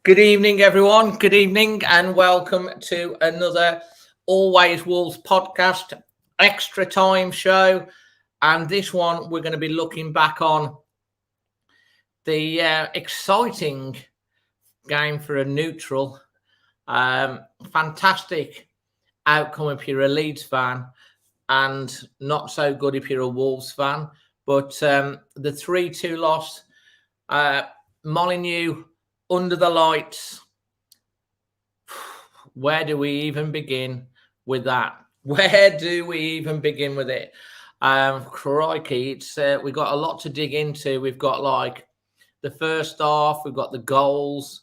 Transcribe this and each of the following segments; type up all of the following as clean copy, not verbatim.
Good evening, everyone. Good evening, and welcome to another Always Wolves podcast, extra time show. And this one, we're going to be looking back on the exciting game for a neutral. Fantastic outcome if you're a Leeds fan, and not so good if you're a Wolves fan. But the 3-2 loss, Molineux under the lights. Where do we even begin with that? Where do we even begin with it? Crikey, it's we've got a lot to dig into. We've got like the first half, we've got the goals,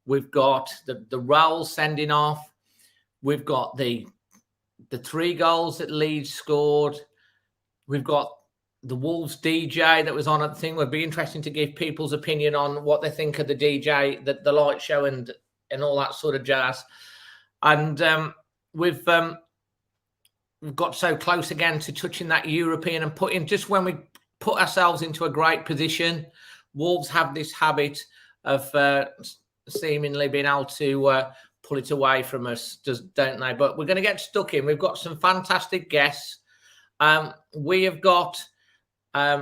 we've got the Raúl sending off, we've got the 3 goals that Leeds scored, we've got the Wolves DJ that was on at the thing. Would be interesting to give people's opinion on what they think of the DJ, the light show, and all that sort of jazz. And we've got so close again to touching that European and putting, just when we put ourselves into a great position, Wolves have this habit of seemingly being able to pull it away from us, don't they? But we're going to get stuck in. We've got some fantastic guests. We have got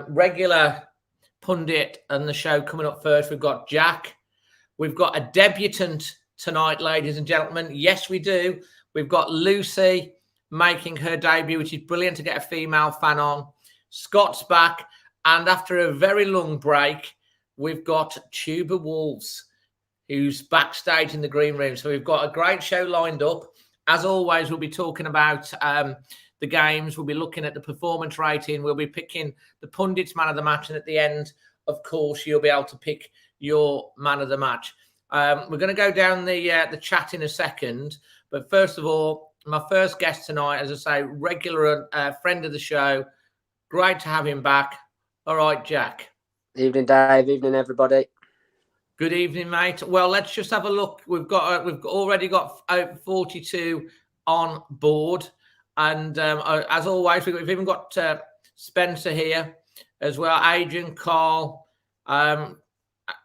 regular pundit and the show coming up first. We've got Jack. We've got a debutant tonight, ladies and gentlemen. Yes, we do. We've got Lucy making her debut, which is brilliant to get a female fan on. Scott's back. And after a very long break, we've got Tuba Wolves, who's backstage in the green room. So we've got a great show lined up. As always, we'll be talking about the games. We'll be looking at the performance rating. We'll be picking the pundit's man of the match. And at the end, of course, you'll be able to pick your man of the match. We're going to go down the chat in a second. But first of all, my first guest tonight, as I say, regular friend of the show. Great to have him back. All right, Jack. Evening, Dave. Evening, everybody. Good evening, mate. Well, let's just have a look. We've already got 42 on board. And as always, we've even got Spencer here as well, Adrian, Carl.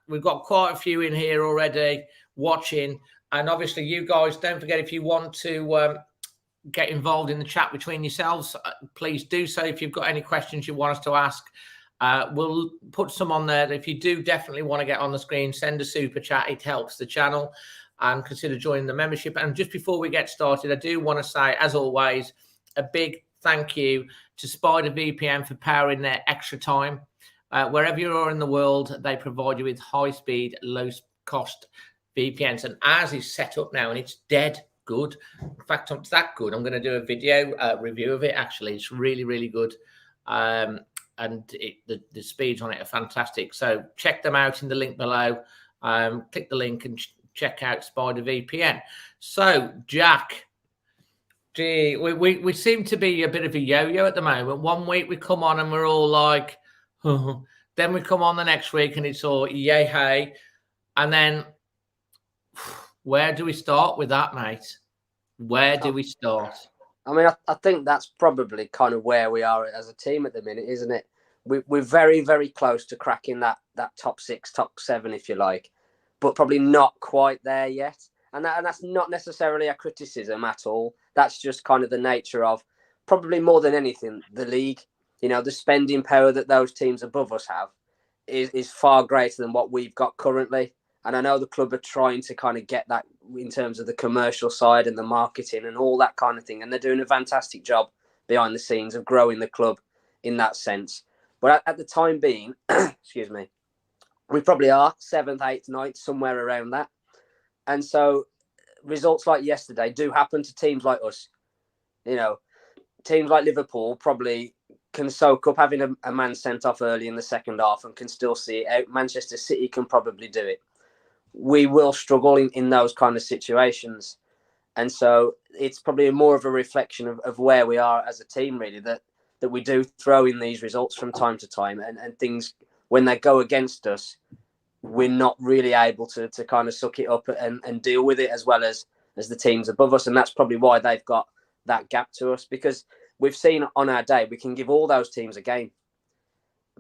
We've got quite a few in here already watching. And obviously, you guys, don't forget, if you want to get involved in the chat between yourselves, please do so. If you've got any questions you want us to ask, we'll put some on there. If you do definitely want to get on the screen, send a super chat. It helps the channel. And consider joining the membership. And just before we get started, I do want to say, as always, a big thank you to Spider VPN for powering their extra time. Wherever you are in the world, they provide you with high-speed, low-cost VPNs. And ours is set up now, and it's dead good. In fact, it's that good. I'm going to do a video review of it, actually. It's really, really good. And the speeds on it are fantastic. So check them out in the link below. Click the link and check out Spider VPN. So, Jack, we seem to be a bit of a yo-yo at the moment. One week we come on and we're all like, then we come on the next week and it's all yay, hey. And then where do we start with that, mate? Where do we start? I mean, I think that's probably kind of where we are as a team at the minute, isn't it? We're very, very close to cracking that top 6, top 7, if you like, but probably not quite there yet. And that's not necessarily a criticism at all. That's just kind of the nature of, probably more than anything, the league. You know, the spending power that those teams above us have is far greater than what we've got currently. And I know the club are trying to kind of get that in terms of the commercial side and the marketing and all that kind of thing. And they're doing a fantastic job behind the scenes of growing the club in that sense. But at the time being, excuse me, we probably are 7th, 8th, 9th, somewhere around that. And so results like yesterday do happen to teams like us. You know, teams like Liverpool probably can soak up having a man sent off early in the second half and can still see it out. Manchester City can probably do it. We will struggle in those kind of situations. And so it's probably more of a reflection of where we are as a team, really, that we do throw in these results from time to time, and things, when they go against us, we're not really able to kind of suck it up and deal with it as well as the teams above us. And that's probably why they've got that gap to us, because we've seen on our day, we can give all those teams a game.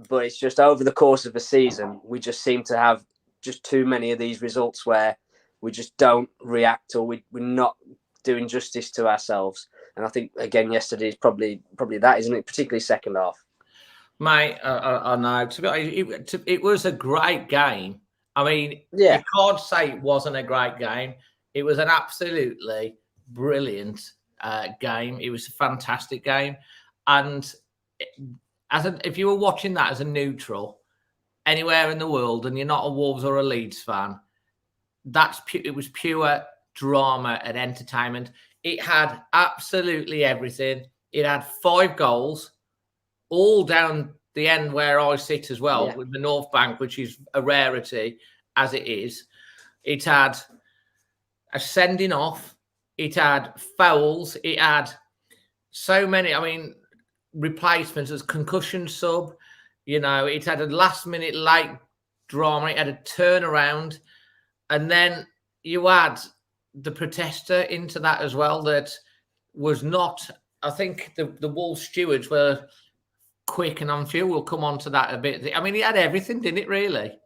But it's just over the course of a season, we just seem to have just too many of these results where we just don't react, or we're not doing justice to ourselves. And I think again yesterday is probably that, isn't it? Particularly second half. Mate, I know. To be honest, it was a great game. I mean, Yeah. you can't say it wasn't a great game. It was an absolutely brilliant game. It was a fantastic game. And if you were watching that as a neutral anywhere in the world and you're not a Wolves or a Leeds fan, it was pure drama and entertainment. It had absolutely everything. It had 5 goals, all down the end where I sit as well, with the North Bank, which is a rarity as it is. It had a sending off. It had fouls. It had so many, I mean, replacements as concussion sub. You know, it had a last minute late drama. It had a turnaround. And then you add the protester into that as well. That was not, I think the Wolves stewards were quick, and I'm sure we'll come on to that a bit. I mean, it had everything, didn't it, really?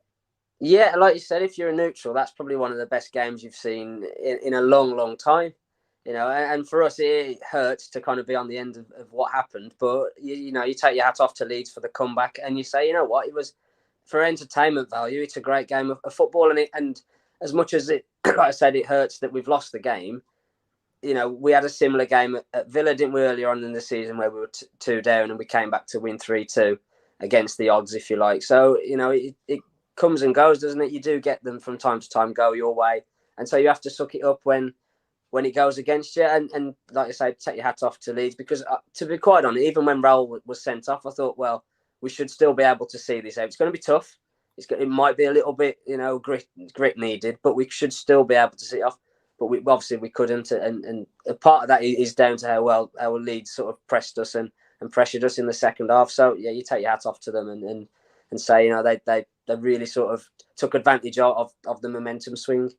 Yeah, like you said, if you're a neutral, that's probably one of the best games you've seen in a long, long time. You know, and for us, it hurts to kind of be on the end of what happened. But, you know, you take your hat off to Leeds for the comeback and you say, you know what, it was for entertainment value. It's a great game of football. And as much as it, like I said, it hurts that we've lost the game, you know, we had a similar game at Villa, didn't we, earlier on in the season where we were 2 down and we came back to win 3-2 against the odds, if you like. So, you know, it comes and goes, doesn't it? You do get them from time to time go your way. And so you have to suck it up when it goes against you. And like I say, take your hat off to Leeds, because to be quite honest, even when Raúl was sent off, I thought, well, we should still be able to see this out. It's going to be tough. It might be a little bit, you know, grit needed, but we should still be able to see it off. But obviously we couldn't. And a part of that is down to how well our Leeds sort of pressed us and pressured us in the second half. So, yeah, you take your hat off to them and say, you know, they really sort of took advantage of the momentum swing.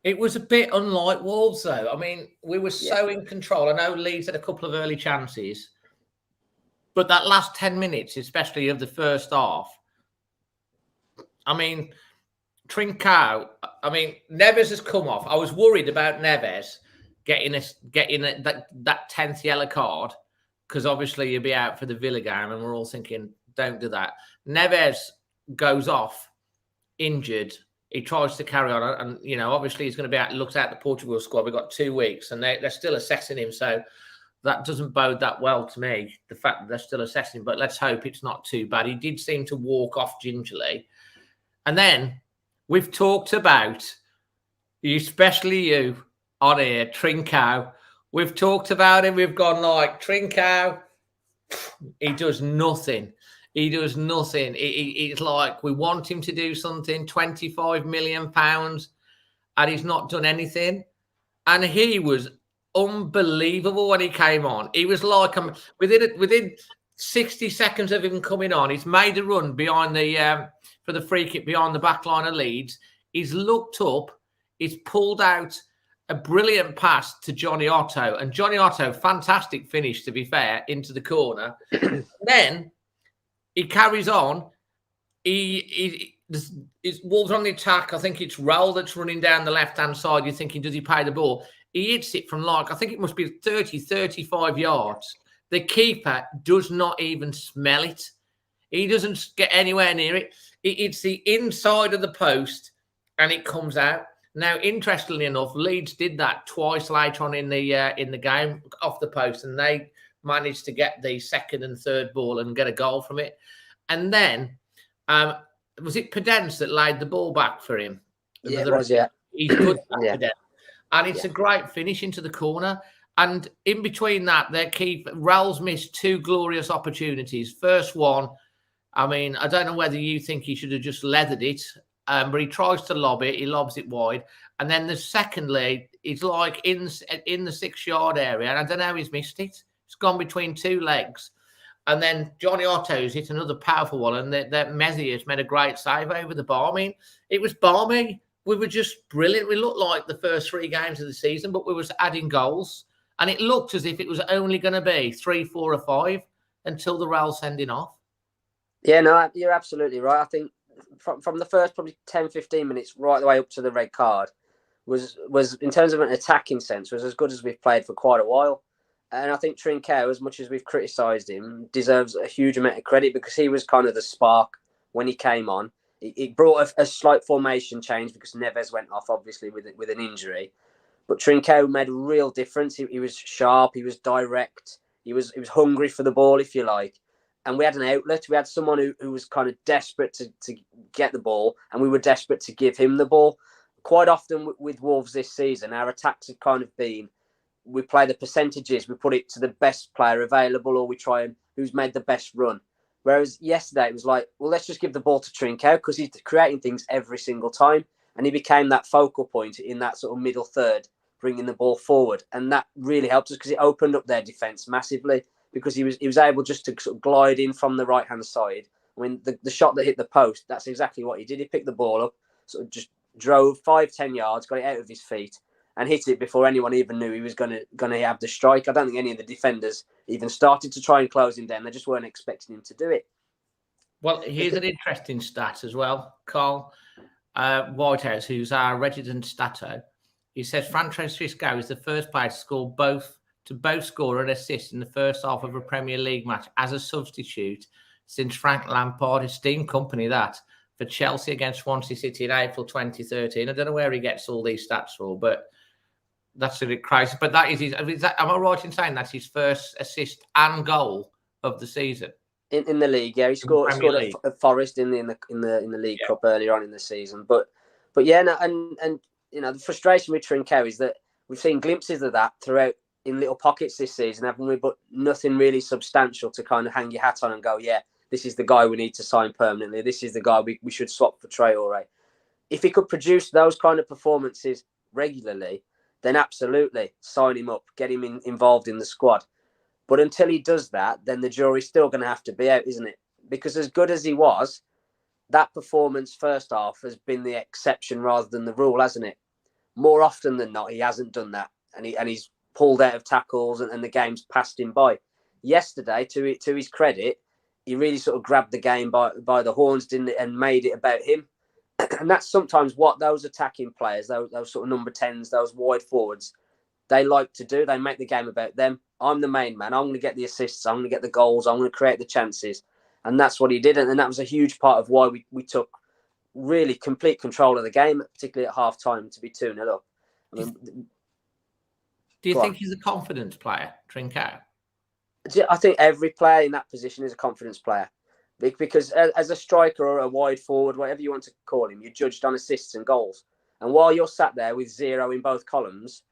It was a bit unlike Wolves, though. I mean, we were so in control. I know Leeds had a couple of early chances, but that last 10 minutes, especially of the first half, I mean, Trincão, I mean, Neves has come off. I was worried about Neves getting that 10th yellow card, because obviously you'll be out for the Villa game, and we're all thinking, don't do that. Neves goes off injured. He tries to carry on, and you know, obviously he's going to be out. Looks at the Portugal squad. We've got 2 weeks, and they're still assessing him. So that doesn't bode that well to me. The fact that they're still assessing, but let's hope it's not too bad. He did seem to walk off gingerly, and then we've talked about, especially you on here, Trincão. We've talked about him. We've gone like, Trincão, he does nothing. He does nothing. It's like we want him to do something, £25 million, and he's not done anything. And he was unbelievable when he came on. He was like, within 60 seconds of him coming on, he's made a run behind for the free kick behind the back line of Leeds. He's looked up. He's pulled out a brilliant pass to Johnny Otto. And Johnny Otto, fantastic finish, to be fair, into the corner. Then he carries on. It's Wolves on the attack. I think it's Raúl that's running down the left-hand side. You're thinking, does he pay the ball? He hits it from like, I think it must be 30, 35 yards. The keeper does not even smell it. He doesn't get anywhere near it. It's the inside of the post, and it comes out. Now, interestingly enough, Leeds did that twice later on in the game off the post, and they managed to get the second and third ball and get a goal from it. And then, was it Pedence that laid the ball back for him? Yeah, it was, yeah. He's good at Pedence. And it's a great finish into the corner. And in between that, their keeper, Raúl's missed 2 glorious opportunities. First one, I mean, I don't know whether you think he should have just leathered it, but he tries to lob it. He lobs it wide. And then the secondly, it's like in the 6-yard area. And I don't know how he's missed it. It's gone between 2 legs. And then Johnny Otto's hit another powerful one. And that Messi has made a great save over the bar. I mean, it was balmy. We were just brilliant. We looked like the first 3 games of the season, but we was adding goals. And it looked as if it was only going to be 3, 4 or 5 until the Raúl sending off. Yeah, no, you're absolutely right. I think from the first probably 10, 15 minutes right the way up to the red card, was in terms of an attacking sense, was as good as we've played for quite a while. And I think Trincão, as much as we've criticised him, deserves a huge amount of credit because he was kind of the spark when he came on. It brought a slight formation change because Neves went off, obviously, with an injury. But Trincão made a real difference. He was sharp. He was direct. He was hungry for the ball, if you like. And we had an outlet. We had someone who was kind of desperate to get the ball, and we were desperate to give him the ball. Quite often with Wolves this season, our attacks have kind of been, we play the percentages, we put it to the best player available, or we try and who's made the best run. Whereas yesterday it was like, well, let's just give the ball to Trincão because he's creating things every single time. And he became that focal point in that sort of middle third, bringing the ball forward. And that really helped us because it opened up their defence massively because he was able just to sort of glide in from the right-hand side. I mean, the shot that hit the post, that's exactly what he did. He picked the ball up, sort of just drove 5-10 yards, got it out of his feet, and hit it before anyone even knew he was going to have the strike. I don't think any of the defenders even started to try and close him down. They just weren't expecting him to do it. Well, here's an interesting stat as well, Carl. Whitehouse, who's our resident stato, he says Francisco is the first player to score an assist in the first half of a Premier League match as a substitute since Frank Lampard, esteemed company that, for Chelsea against Swansea City in April 2013. I don't know where he gets all these stats for, but that's a bit crazy. But that is am I right in saying that's his first assist and goal of the season? In the league, yeah, he scored at Forest in the League Cup earlier on in the season. But yeah, no, and you know the frustration with Trincão is that we've seen glimpses of that throughout in little pockets this season, haven't we? But nothing really substantial to kind of hang your hat on and go, yeah, this is the guy we need to sign permanently. This is the guy we should swap for Traoré. If he could produce those kind of performances regularly, then absolutely sign him up, get him involved in the squad. But until he does that, then the jury's still going to have to be out, isn't it? Because as good as he was, that performance first half has been the exception rather than the rule, hasn't it? More often than not, he hasn't done that. And he's pulled out of tackles and the game's passed him by. Yesterday, to his credit, he really sort of grabbed the game by the horns, didn't it, and made it about him. And that's sometimes what those attacking players, those sort of number 10s, those wide forwards, they like to do. They make the game about them. I'm the main man. I'm going to get the assists. I'm going to get the goals. I'm going to create the chances. And that's what he did. And that was a huge part of why we took really complete control of the game, particularly at half-time, to be 2-0 up. I mean, do you think he's a confidence player, Trincão? I think every player in that position is a confidence player. Because as a striker or a wide forward, whatever you want to call him, you're judged on assists and goals. And while you're sat there with 0 in both columns,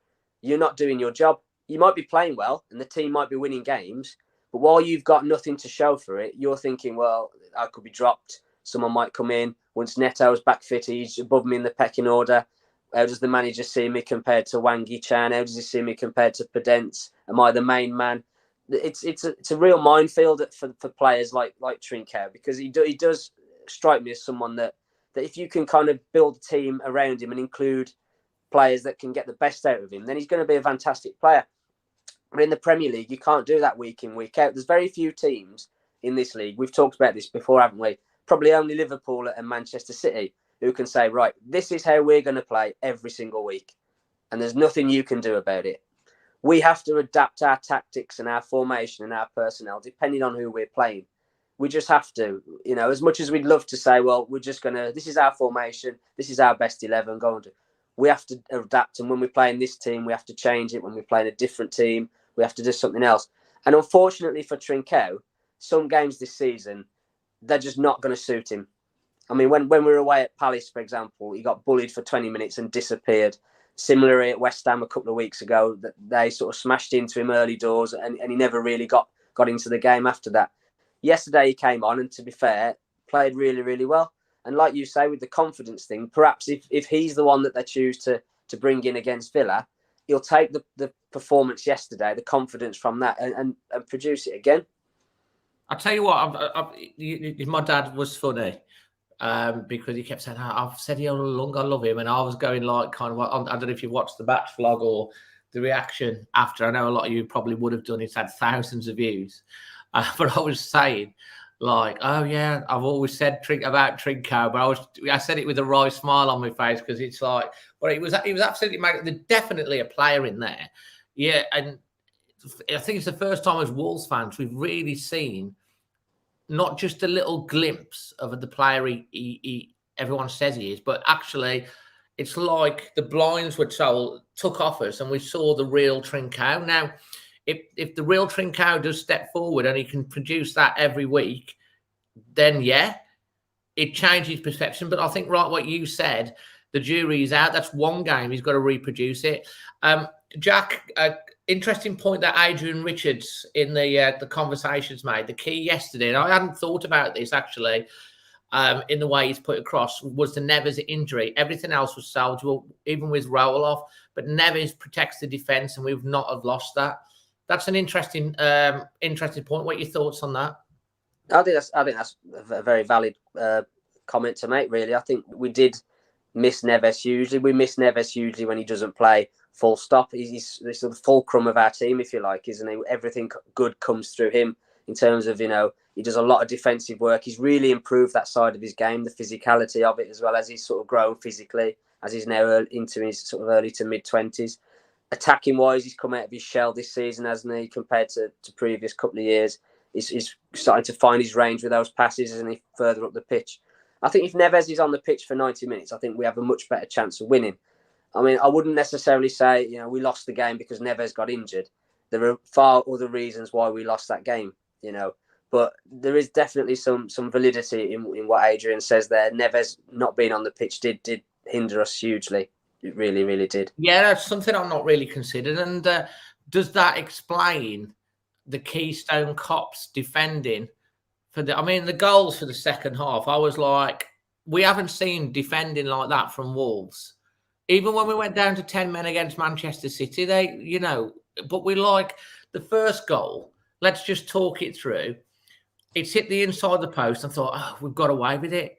you're not doing your job. You might be playing well and the team might be winning games, but while you've got nothing to show for it, you're thinking, well, I could be dropped. Someone might come in. Once Neto's back fit, he's above me in the pecking order. How does the manager see me compared to Wangi Chan? How does he see me compared to Podence? Am I the main man? It's a real minefield for players like Trincão, because he does strike me as someone that if you can kind of build a team around him and include players that can get the best out of him, then he's going to be a fantastic player. But in the Premier League, you can't do that week in, week out. There's very few teams in this league. We've talked about this before, haven't we? Probably only Liverpool and Manchester City who can say, right, this is how we're going to play every single week. And there's nothing you can do about it. We have to adapt our tactics and our formation and our personnel depending on who we're playing. We just have to, you know, as much as we'd love to say, well, we're just going to, this is our formation, this is our best 11, go on to. We have to adapt. And when we play in this team, we have to change it. When we play in a different team, we have to do something else. And unfortunately for Trincão, some games this season, they're just not going to suit him. I mean, when we were away at Palace, for example, he got bullied for 20 minutes and disappeared. Similarly at West Ham a couple of weeks ago, that they sort of smashed into him early doors and he never really got into the game after that. Yesterday he came on and, to be fair, played really, really well. And like you say, with the confidence thing, perhaps if he's the one that they choose to bring in against Villa, he'll take the performance yesterday, the confidence from that, and produce it again. I'll tell you what, my dad was funny because he kept saying, I've said how long I love him. And I was going like kind of, I don't know if you watched the match vlog or the reaction after. I know a lot of you probably would have done. It's had thousands of views. But I was saying, like, oh yeah, I've always said about Trincão, but I said it with a wry smile on my face because it's like but he was absolutely definitely a player in there. Yeah, and I think it's the first time as Wolves fans we've really seen not just a little glimpse of the player everyone says he is, but actually it's like the blinds were took off us and we saw the real Trincão. Now, if the real Trincão does step forward and he can produce that every week, then yeah, it changes perception. But I think what you said, the jury is out. That's one game. He's got to reproduce it. Jack, interesting point that Adrian Richards in the conversations made. The key yesterday, and I hadn't thought about this actually, in the way he's put across, was the Neves injury. Everything else was salvageable, even with Raúl off. But Neves protects the defence, and we've not have lost that. That's an interesting point. What are your thoughts on that? I think that's a very valid comment to make. Really, I think we did miss Neves hugely. We miss Neves hugely when he doesn't play. Full stop. He's the sort of fulcrum of our team, if you like, isn't he? Everything good comes through him in terms of, he does a lot of defensive work. He's really improved that side of his game, the physicality of it, as well as he's sort of grown physically as he's now into his sort of early to mid-20s. Attacking wise, he's come out of his shell this season, hasn't he, compared to previous couple of years. He's starting to find his range with those passes, isn't he, further up the pitch. I think if Neves is on the pitch for 90 minutes, I think we have a much better chance of winning. I mean, I wouldn't necessarily say, we lost the game because Neves got injured. There are far other reasons why we lost that game, But there is definitely some validity in what Adrian says there. Neves not being on the pitch did hinder us hugely. It really, really did. Yeah, that's something I'm not really considered. And does that explain the Keystone Cops defending the goals for the second half? I was like, we haven't seen defending like that from Wolves. Even when we went down to 10 men against Manchester City, but we like the first goal. Let's just talk it through. It's hit the inside of the post. I thought, we've got away with it.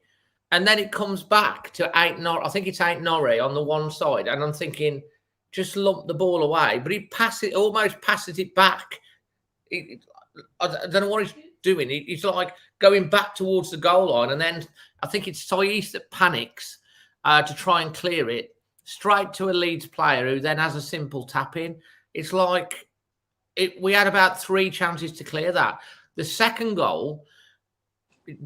And then it comes back to I think it's Nori on the one side. And I'm thinking, just lump the ball away. But he almost passes it back. I don't know what he's doing. He's like going back towards the goal line. And then I think it's Saiss that panics to try and clear it straight to a Leeds player who then has a simple tap in. It's like we had about 3 chances to clear that. The second goal,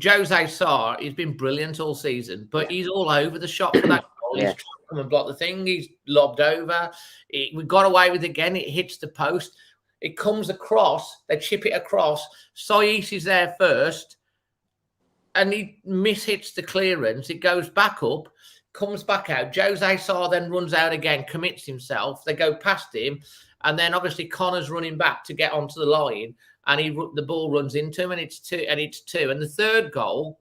Jose Sarr, he's been brilliant all season, but he's all over the shop for that goal. He's trying to come and block the thing. He's lobbed over. We got away with it again. It hits the post. It comes across. They chip it across. Saiss is there first, and he mishits the clearance. It goes back up, comes back out. Jose Sarr then runs out again, commits himself. They go past him, and then obviously Connor's running back to get onto the line, and the ball runs into him, and it's 2. And the third goal,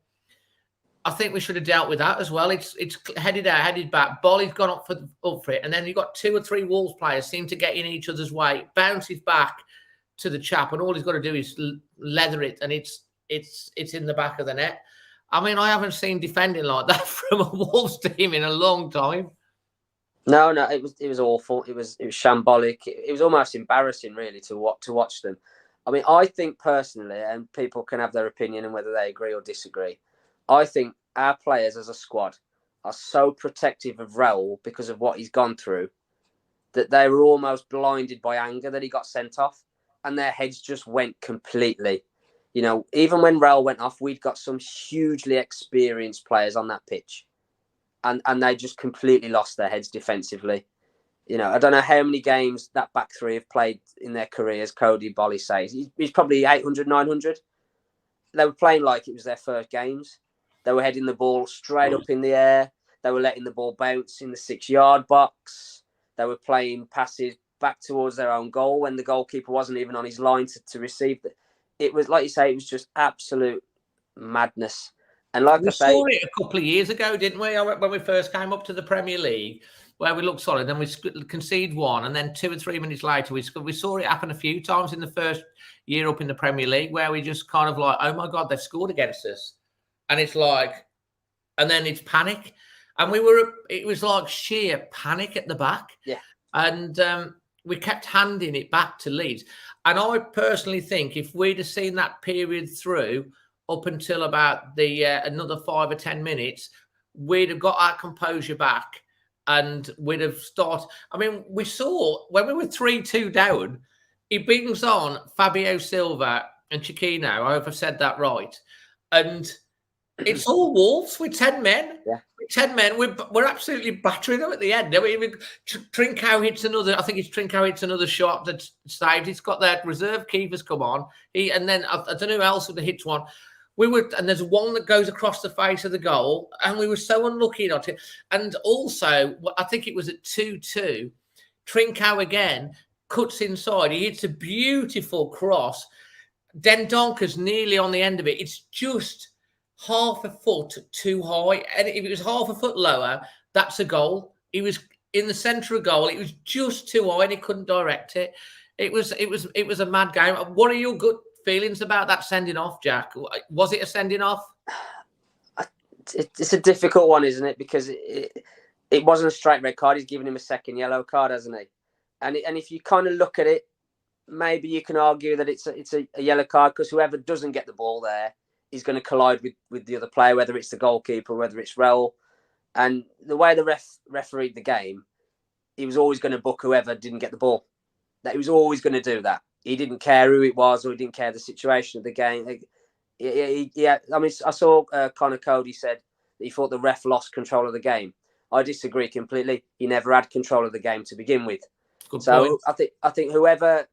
I think we should have dealt with that as well. It's headed out, headed back. Bolly's gone up for it, and then you've got 2 or 3 Wolves players seem to get in each other's way. Bounces back to the chap, and all he's got to do is leather it, and it's in the back of the net. I mean, I haven't seen defending like that from a Wolves team in a long time. No, it was awful. It was shambolic. It was almost embarrassing, really, to watch them. I mean, I think personally, and people can have their opinion and whether they agree or disagree, I think our players as a squad are so protective of Raúl because of what he's gone through that they were almost blinded by anger that he got sent off, and their heads just went completely. Even when Raúl went off, we'd got some hugely experienced players on that pitch, and they just completely lost their heads defensively. I don't know how many games that back three have played in their careers. Cody Bolly says he's probably 800, 900. They were playing like it was their first games. They were heading the ball straight up in the air. They were letting the ball bounce in the 6-yard box. They were playing passes back towards their own goal when the goalkeeper wasn't even on his line to receive it. It was, like you say, it was just absolute madness. And like we saw it a couple of years ago, didn't we? When we first came up to the Premier League, where we looked solid, and we conceded 1, and then 2 or 3 minutes later, we saw it happen a few times in the first year up in the Premier League, where we just kind of like, oh my God, they've scored against us. And it's like, and then it's panic. And it was like sheer panic at the back. Yeah. And we kept handing it back to Leeds. And I personally think if we'd have seen that period through up until about the another 5 or 10 minutes, we'd have got our composure back and we'd have started. I mean, we saw when we were 3-2 down, he brings on Fabio Silva and Chiquinho. I hope I've said that right. And it's all Wolves with 10 men. Yeah. With 10 men, we're absolutely battering them at the end. I mean, Trincão hits another. I think it's Trincão hits another shot that's saved. He's got their reserve keepers come on. And then I don't know who else would have hit one. And there's one that goes across the face of the goal, and we were so unlucky not to. And also, I think it was at 2-2. Trincão again cuts inside. He hits a beautiful cross. Dendonker's nearly on the end of it. It's just half a foot too high, and if it was half a foot lower, that's a goal. He was in the centre of goal. It was just too high, and he couldn't direct it. It was a mad game. What are your good feelings about that sending off, Jack? Was it a sending off? It's a difficult one, isn't it? Because it wasn't a straight red card. He's given him a second yellow card, hasn't he? And if you kind of look at it, maybe you can argue that it's a yellow card, because whoever doesn't get the ball there is going to collide with the other player, whether it's the goalkeeper, whether it's Raúl. And the way the refereed the game, he was always going to book whoever didn't get the ball. That he was always going to do that. He didn't care who it was, or he didn't care the situation of the game. Yeah, I mean, I saw Connor Cody said that he thought the ref lost control of the game. I disagree completely. He never had control of the game to begin with. Good so point. I think whoever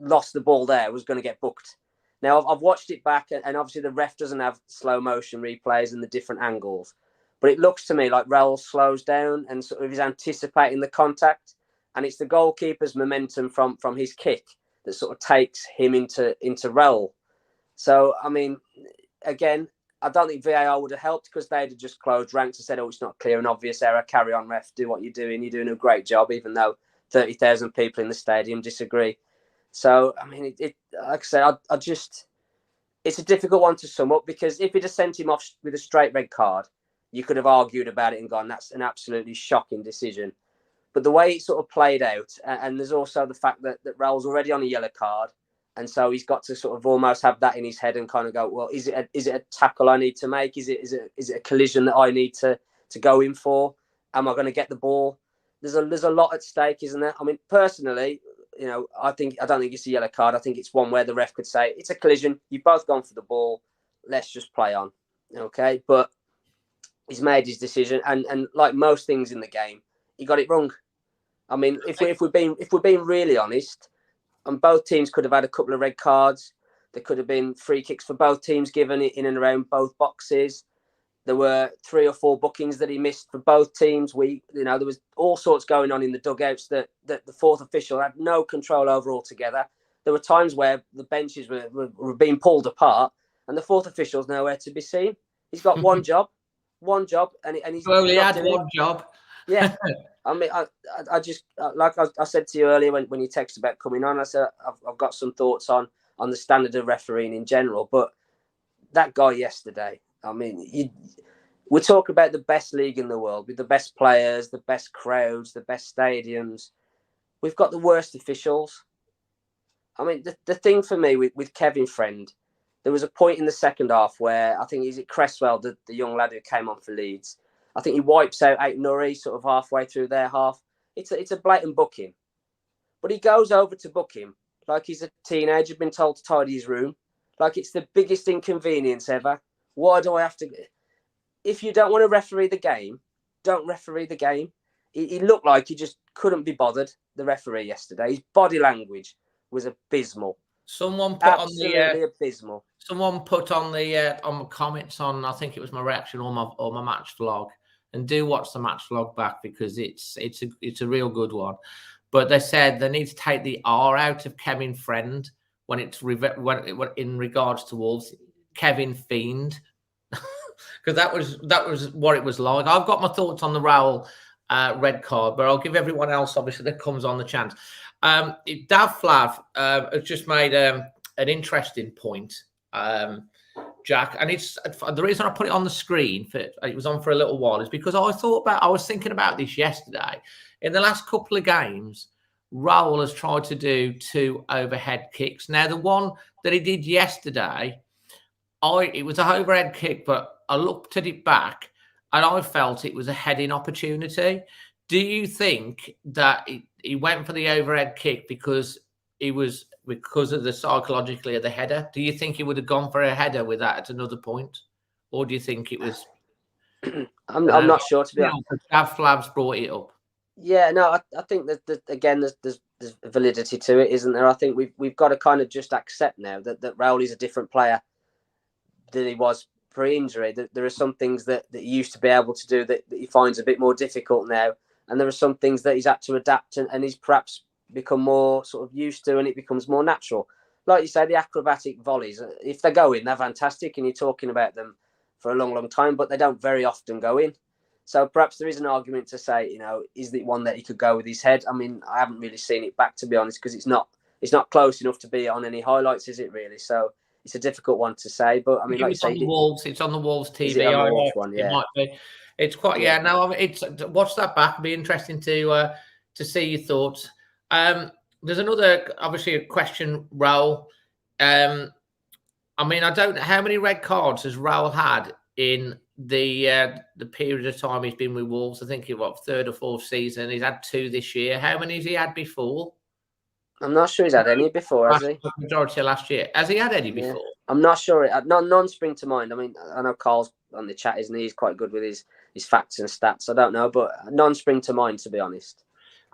lost the ball there was going to get booked. Now, I've watched it back, and obviously the ref doesn't have slow motion replays and the different angles. But it looks to me like Raúl slows down and sort of is anticipating the contact. And it's the goalkeeper's momentum from his kick that sort of takes him into Raúl. So, I mean, again, I don't think VAR would have helped, because they'd have just closed ranks and said, oh, it's not clear, an obvious error, carry on, ref, do what you're doing. You're doing a great job, even though 30,000 people in the stadium disagree. So, I mean, like I said, I just, it's a difficult one to sum up, because if he'd have sent him off with a straight red card, you could have argued about it and gone, that's an absolutely shocking decision. But the way it sort of played out, and there's also the fact that Raúl's already on a yellow card, and so he's got to sort of almost have that in his head and kind of go, well, is it a tackle I need to make? Is it a collision that I need to go in for? Am I going to get the ball? There's a lot at stake, isn't there? I mean, personally, you know, I don't think it's a yellow card. I think it's one where the ref could say, it's a collision. You've both gone for the ball. Let's just play on. Okay. But he's made his decision. And like most things in the game, he got it wrong. I mean, if we're being really honest, and both teams could have had a couple of red cards. There could have been free kicks for both teams given in and around both boxes. There were 3 or 4 bookings that he missed for both teams. There was all sorts going on in the dugouts that the fourth official had no control over altogether. There were times where the benches were being pulled apart, and the fourth official's nowhere to be seen. He's got one job, and he's only had one job. Yeah. I mean, I just, like I said to you earlier when you texted about coming on, I said I've got some thoughts on the standard of refereeing in general. But that guy yesterday, I mean, we talk about the best league in the world with the best players, the best crowds, the best stadiums. We've got the worst officials. I mean, the thing for me with Kevin Friend, there was a point in the second half where I think, is it Cresswell, the young lad who came on for Leeds? I think he wipes out Nuri sort of halfway through their half. It's a blatant booking. But he goes over to book him like he's a teenager been told to tidy his room. Like it's the biggest inconvenience ever. Why do I have to? If you don't want to referee the game, don't referee the game. He looked like he just couldn't be bothered, the referee yesterday. His body language was abysmal. Someone put Absolutely abysmal. Someone put on the comments on, I think it was my reaction or my match vlog. And do watch the match vlog back, because it's a real good one. But they said they need to take the R out of Kevin Friend when in regards to Wolves, Kevin Fiend, because that was what it was like. I've got my thoughts on the Raúl red card, but I'll give everyone else obviously that comes on the chance. Dav Flav has just made an interesting point. Jack, and it's the reason I put it on the screen. It was on for a little while, is because I was thinking about this yesterday. In the last couple of games, Raúl has tried to do 2 overhead kicks. Now, the one that he did yesterday, it was a overhead kick, but I looked at it back and I felt it was a heading opportunity. Do you think that he went for the overhead kick because of the psychologically of the header? Do you think he would have gone for a header with that at another point, or do you think it was? I'm not sure, to be honest. Flav's brought it up. Yeah, no, I think that again, there's validity to it, isn't there? I think we've got to kind of just accept now that Raúl is a different player than he was pre-injury. That there are some things that he used to be able to do that he finds a bit more difficult now, and there are some things that he's had to adapt and he's perhaps become more sort of used to, and it becomes more natural. Like you say, the acrobatic volleys, if they go in, they're fantastic, and you're talking about them for a long, long time, but they don't very often go in. So perhaps there is an argument to say, is it one that he could go with his head? I mean, I haven't really seen it back, to be honest, because it's not close enough to be on any highlights, is it really? So it's a difficult one to say. But I mean, like you say, it's on the Wolves TV. Is it on the Wolves one? Yeah, it might be. It's quite No, I mean, it's watch that back. It'll be interesting to see your thoughts. There's another, obviously, a question, Raúl. I mean, I don't know how many red cards has Raúl had in the period of time he's been with Wolves. I think third or fourth season. He's had 2 this year. How many has he had before? I'm not sure he's had any before, has he? Majority of last year. Has he had any before? I'm not sure. None spring to mind. I mean, I know Carl's on the chat, isn't he? He's quite good with his facts and stats. I don't know, but none spring to mind, to be honest.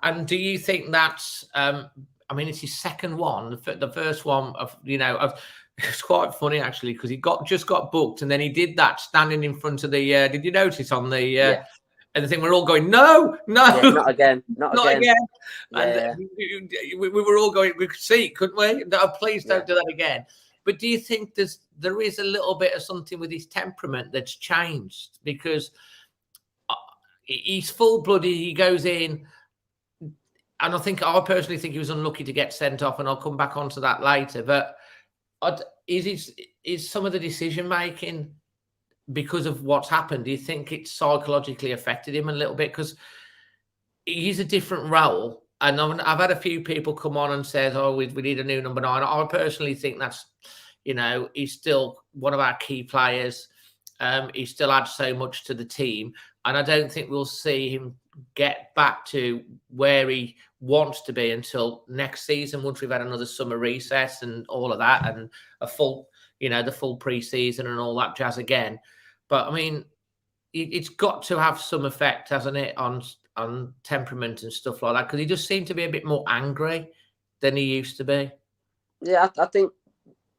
And do you think that's? I mean, it's his second one. The first one it's quite funny actually, because he just got booked, and then he did that standing in front of the. Did you notice on the? And the thing, we're all going, no, not again, not again. And we were all going, we could see, couldn't we? No, please don't do that again. But do you think there is a little bit of something with his temperament that's changed? Because he's full-blooded, he goes in, and I personally think he was unlucky to get sent off, and I'll come back onto that later. But is some of the decision-making because of what's happened? Do you think it psychologically affected him a little bit? Because he's a different Raúl, and I've had a few people come on and said, "Oh, we need a new number 9." I personally think that's, he's still one of our key players. He still adds so much to the team, and I don't think we'll see him get back to where he wants to be until next season, once we've had another summer recess and all of that, and a full, the full pre-season and all that jazz again. But I mean, it's got to have some effect, hasn't it, on temperament and stuff like that? Because he just seemed to be a bit more angry than he used to be. Yeah, I think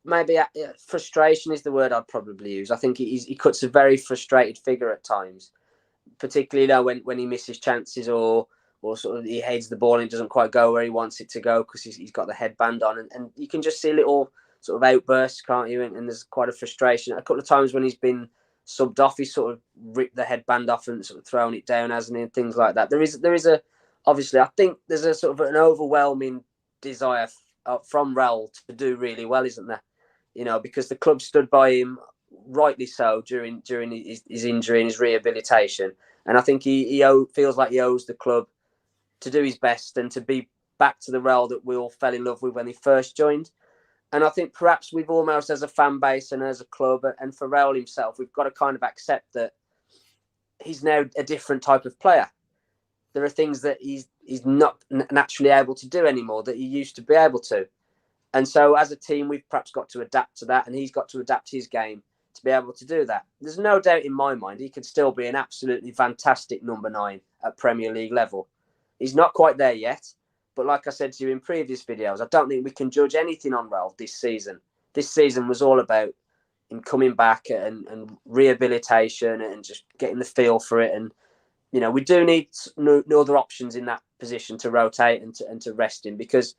maybe frustration is the word I'd probably use. I think he cuts a very frustrated figure at times, particularly when he misses chances or sort of he heads the ball and it doesn't quite go where he wants it to go because he's got the headband on, and you can just see little sort of outbursts, can't you? And there's quite a frustration. A couple of times when he's been subbed off, he's sort of ripped the headband off and sort of thrown it down, hasn't he? And things like that. There is obviously, I think there's a sort of an overwhelming desire from Raúl to do really well, isn't there? Because the club stood by him, rightly so, during his injury and his rehabilitation. And I think he feels like he owes the club to do his best and to be back to the Raúl that we all fell in love with when he first joined. And I think perhaps we've almost, as a fan base and as a club, and for Raúl himself, we've got to kind of accept that he's now a different type of player. There are things that he's not naturally able to do anymore that he used to be able to. And so as a team, we've perhaps got to adapt to that, and he's got to adapt his game to be able to do that. There's no doubt in my mind he could still be an absolutely fantastic number 9 at Premier League level. He's not quite there yet. But like I said to you in previous videos, I don't think we can judge anything on Raúl this season. This season was all about him coming back and rehabilitation and just getting the feel for it. And, we do need no other options in that position to rotate and to rest him because,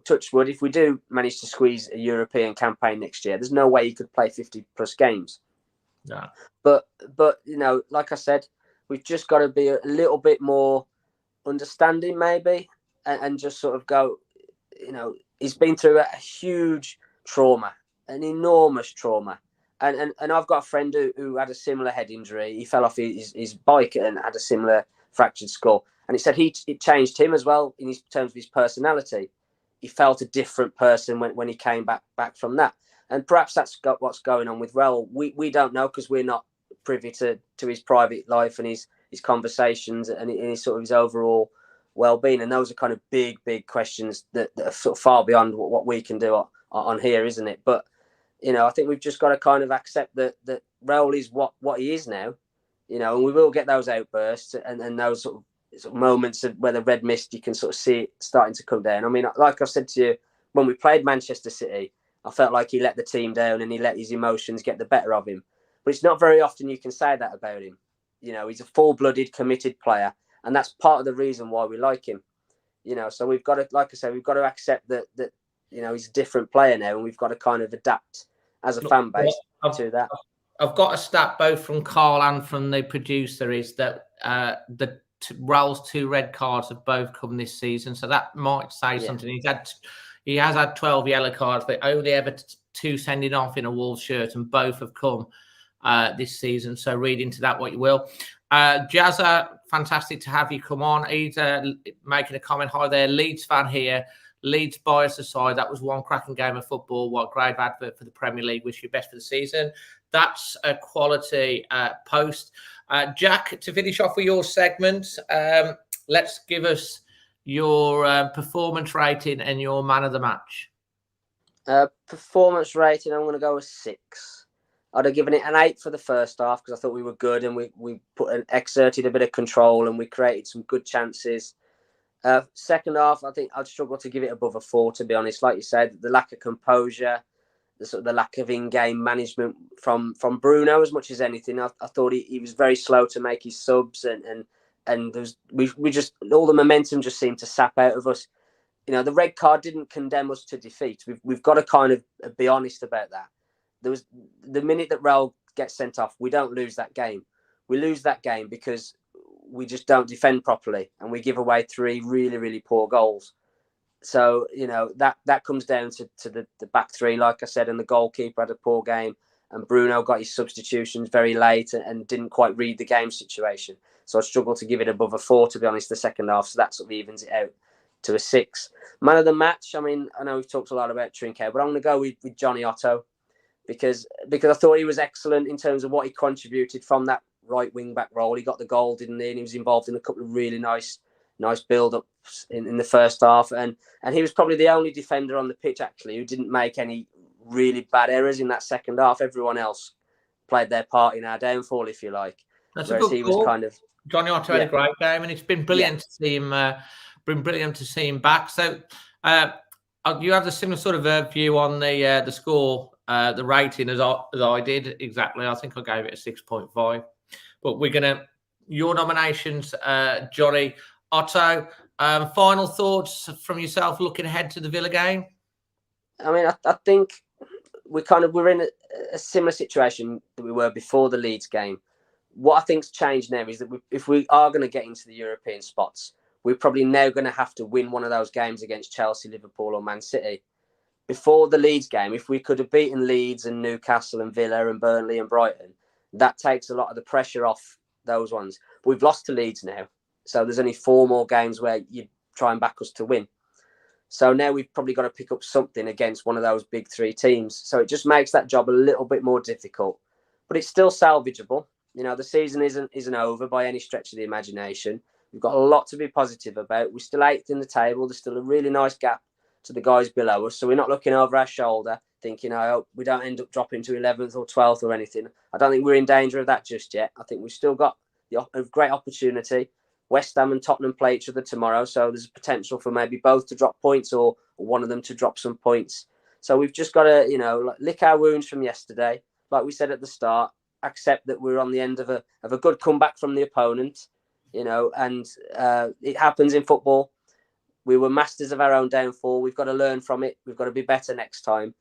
touch wood, if we do manage to squeeze a European campaign next year, there's no way he could play 50 plus games. No. But like I said, we've just got to be a little bit more understanding maybe. And just sort of go, he's been through a huge trauma, an enormous trauma. And I've got a friend who had a similar head injury. He fell off his bike and had a similar fractured skull. And he said it changed him as well in terms of his personality. He felt a different person when he came back from that. And perhaps that's what's going on with Raúl. We don't know because we're not privy to his private life and his his conversations and his sort of his overall well-being. And those are kind of big questions that are sort of far beyond what we can do on here, isn't it? But I think we've just got to kind of accept that Raúl is what he is now, and we will get those outbursts and those sort of moments where the red mist, you can sort of see it starting to come down. I mean, like I said to you, when we played Manchester City, I felt like he let the team down and he let his emotions get the better of him. But it's not very often you can say that about him. He's a full-blooded, committed player, and that's part of the reason why we like him. So we've got to, like I said, we've got to accept that he's a different player now, and we've got to kind of adapt as a fan base to that. I've got a stat both from Carl and from the producer is that Raúl's 2 red cards have both come this season, so that might say something. He has had 12 yellow cards, but only ever 2 sending off in a Wolves shirt, and both have come this season. So read into that what you will. Jazza, fantastic to have you come on. He's making a comment. Hi there, Leeds fan here. Leeds bias aside, that was one cracking game of football. What a great advert for the Premier League. Wish you best for the season. That's a quality post. Jack, to finish off with your segment, let's give us your performance rating and your man of the match. Performance rating, I'm going to go with 6. I'd have given it an 8 for the first half because I thought we were good and we exerted a bit of control and we created some good chances. Second half, I think I'd struggle to give it above a 4, to be honest. Like you said, the lack of composure, the lack of in-game management from Bruno as much as anything. I thought he was very slow to make his subs and we just, all the momentum just seemed to sap out of us. The red card didn't condemn us to defeat. We've got to kind of be honest about that. There was the minute that Raúl gets sent off, we don't lose that game. We lose that game because we just don't defend properly and we give away 3 really, really poor goals. So, that comes down to the back 3, like I said, and the goalkeeper had a poor game and Bruno got his substitutions very late and didn't quite read the game situation. So I struggle to give it above a 4, to be honest, the second half. So that sort of evens it out to a 6. Man of the match, I mean, I know we've talked a lot about Trincão, but I'm going to go with Johnny Otto because I thought he was excellent in terms of what he contributed from that right wing back role. He got the goal, didn't he? And he was involved in a couple of really nice build-ups in the first half. And he was probably the only defender on the pitch, actually, who didn't make any really bad errors in that second half. Everyone else played their part in our downfall, if you like. That's whereas a good he call. was kind of... Johnny Otto had a great game, and it's been brilliant to see him. Been brilliant to see him back. So you have the similar sort of view on the score, the rating as I did exactly. I think I gave it a 6.5. But we're gonna your nominations, Johnny Otto. Final thoughts from yourself looking ahead to the Villa game. I mean, I think we're in a similar situation that we were before the Leeds game. What I think's changed now is that if we are going to get into the European spots, we're probably now going to have to win one of those games against Chelsea, Liverpool or Man City. Before the Leeds game, if we could have beaten Leeds and Newcastle and Villa and Burnley and Brighton, that takes a lot of the pressure off those ones. But we've lost to Leeds now. So there's only 4 more games where you try and back us to win. So now we've probably got to pick up something against one of those big 3 teams. So it just makes that job a little bit more difficult. But it's still salvageable. The season isn't over by any stretch of the imagination. We've got a lot to be positive about. We're still 8th in the table. There's still a really nice gap to the guys below us. So we're not looking over our shoulder thinking, I hope we don't end up dropping to 11th or 12th or anything. I don't think we're in danger of that just yet. I think we've still got a great opportunity. West Ham and Tottenham play each other tomorrow. So there's a potential for maybe both to drop points or one of them to drop some points. So we've just got to, lick our wounds from yesterday. Like we said at the start, accept that we're on the end of a good comeback from the opponent, and it happens in football. We were masters of our own downfall. We've got to learn from it. We've got to be better next time.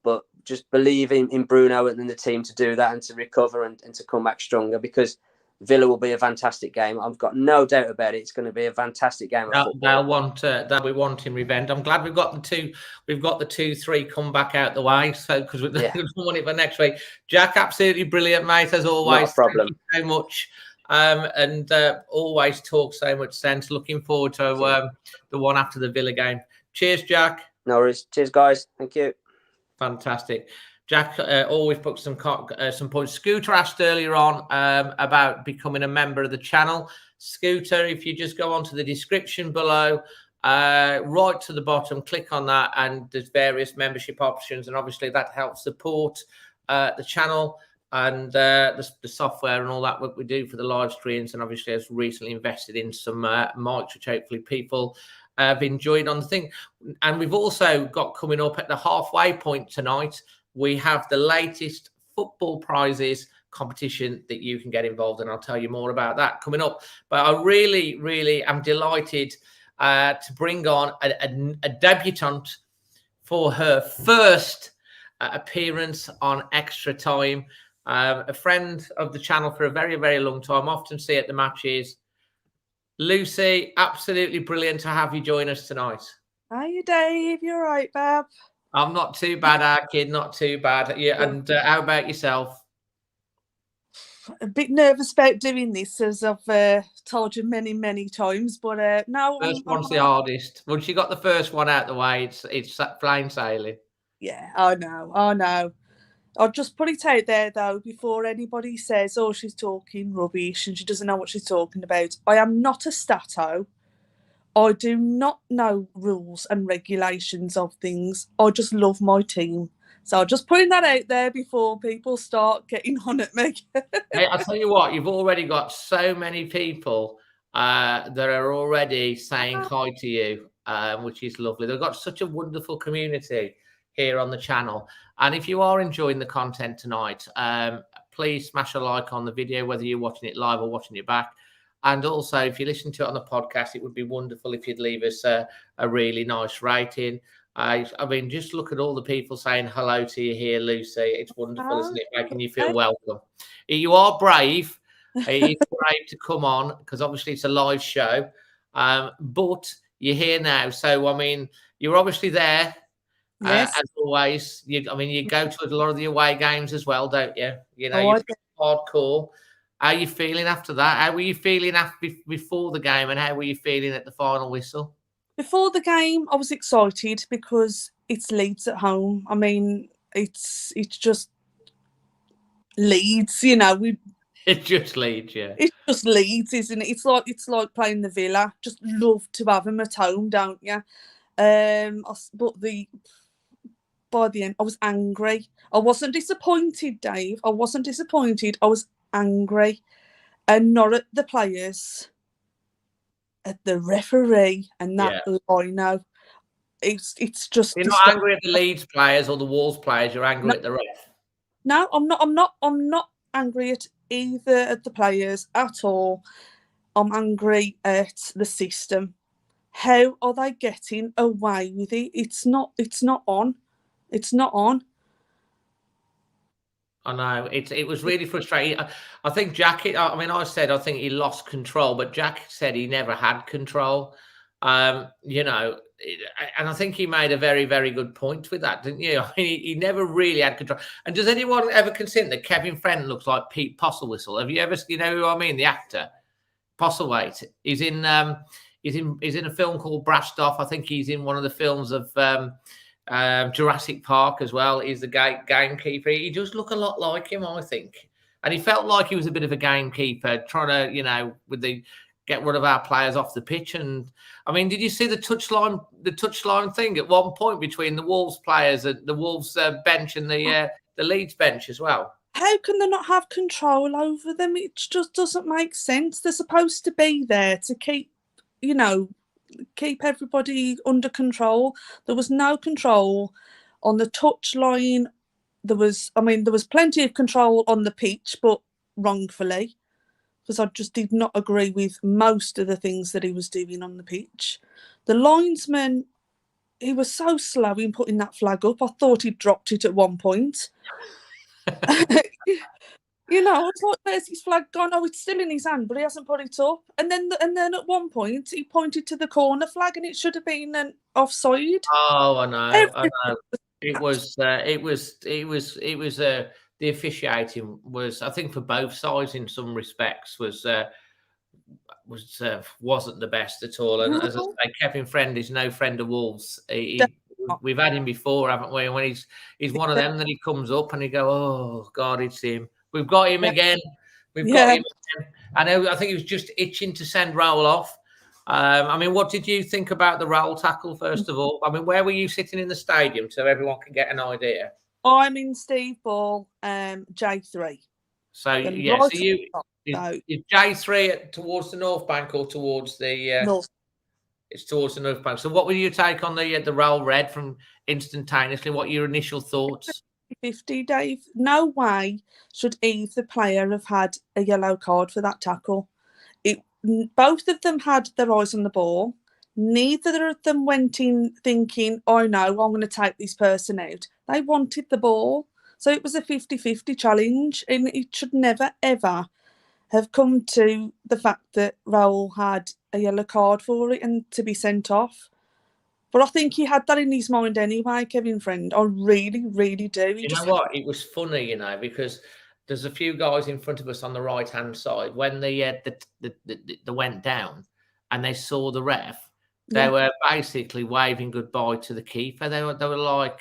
But just believe in Bruno and the team to do that and to recover and to come back stronger, because Villa will be a fantastic game. I've got no doubt about it. It's going to be a fantastic game of football. They'll be wanting revenge. I'm glad we've got the 2-3 come back out the way. So because we don't want it for next week. Jack, absolutely brilliant, mate, as always. Not a problem. Thank you so much. And always talk so much sense. Looking forward to the one after the Villa game. Cheers, Jack. No worries. Cheers, guys. Thank you. Fantastic. Jack always puts some points. Scooter asked earlier on about becoming a member of the channel. Scooter, if you just go onto the description below, right to the bottom, click on that, and there's various membership options, and obviously that helps support the channel and the software and all that what we do for the live streams. And obviously, I've recently invested in some mics, which hopefully people have enjoyed on the thing. And we've also got coming up at the halfway point tonight, we have the latest football prizes competition that you can get involved in. I'll tell you more about that coming up. But I really, really am delighted to bring on a debutante for her first appearance on Extra Time. A friend of the channel for a very, very long time. Often see at the matches. Lucy, absolutely brilliant to have you join us tonight. Hiya, Dave. You all right, Bab? I'm not too bad, kid. Not too bad. Yeah, and how about yourself? A bit nervous about doing this, as I've told you many, many times. But no, first one's the hardest. Once you got the first one out the way, it's plain sailing. Yeah, I know. I'll just put it out there, though, before anybody says, oh, she's talking rubbish and she doesn't know what she's talking about. I am not a stato. I do not know rules and regulations of things. I just love my team. So I'm just putting that out there before people start getting on at me. Hey, I'll tell you what, you've already got so many people that are already saying hi to you, which is lovely. They've got such a wonderful community here on the channel. And if you are enjoying the content tonight, please smash a like on the video, whether you're watching it live or watching it back. And also, if you listen to it on the podcast, it would be wonderful if you'd leave us a really nice rating. I mean, just look at all the people saying hello to you here, Lucy. It's wonderful, isn't it? Making you feel welcome. You are brave. It's brave to come on because obviously it's a live show. But you're here now. So, I mean, you're obviously there. Yes. As always. You go to a lot of the away games as well, don't you? You know, you're hardcore. How are you feeling after that? How were you feeling before the game, and how were you feeling at the final whistle? Before the game, I was excited because it's Leeds at home. I mean, it's just Leeds, you know. It's just Leeds, yeah. It's just Leeds, isn't it? It's like playing the Villa. Just love to have them at home, don't you? But by the end, I was angry. I wasn't disappointed, Dave. I wasn't disappointed. I was angry, and not at the players, at the referee and that lino. It's just. You're not angry at the Leeds players or the Wolves players. You're angry at the ref. No, I'm not angry at either of the players at all. I'm angry at the system. How are they getting away with it? It's not on. It's not on. I know it was really frustrating. I think Jack. I mean, I said I think he lost control, but Jack said he never had control. You know, and I think he made a very, very good point with that, didn't you? I mean, he never really had control. And does anyone ever consider that Kevin Friend looks like Pete Postlewhistle? Have you ever, you know who I mean? The actor, Postlethwaite. He's in a film called Brashed Off. I think he's in one of the films of Jurassic Park as well. He's the gamekeeper. He does look a lot like him, I think. And he felt like he was a bit of a gamekeeper, trying to, you know, get rid of our players off the pitch. And I mean, did you see the touchline thing at one point between the Wolves players and the Wolves bench and the Leeds bench as well? How can they not have control over them? It just doesn't make sense. They're supposed to be there to keep everybody under control. There was no control on the touchline. There was plenty of control on the pitch, but wrongfully, because I just did not agree with most of the things that he was doing on the pitch. The linesman, he was so slow in putting that flag up. I thought he'd dropped it at one point. You know, I was like, "Where's his flag gone? Oh, it's still in his hand, but he hasn't put it up." And then at one point, he pointed to the corner flag, and it should have been an offside. Oh, I know. It was the officiating was, I think, for both sides in some respects wasn't the best at all. And as I say, Kevin Friend is no friend of Wolves. He we've had him before, haven't we? And when he's one of them that he comes up and you go, oh God, it's him. We've got him again. We've got him again. I think he was just itching to send Raúl off. I mean, what did you think about the Raúl tackle, first of all? I mean, where were you sitting in the stadium so everyone can get an idea? I'm in Steve Ball, J3. So, yeah, so is J3 towards the North Bank or towards the... North. It's towards the North Bank. So what will you take on the Raúl red from instantaneously? What are your initial thoughts? 50, Dave. No way should either player have had a yellow card for that tackle. Both of them had their eyes on the ball. Neither of them went in thinking, oh no, I'm going to take this person out. They wanted the ball. So it was a 50-50 challenge, and it should never, ever have come to the fact that Raúl had a yellow card for it and to be sent off. But I think he had that in his mind anyway, Kevin Friend. I really, really do. You know what? It was funny, because there's a few guys in front of us on the right-hand side. When they went down and they saw the ref, they were basically waving goodbye to the keeper. They were like,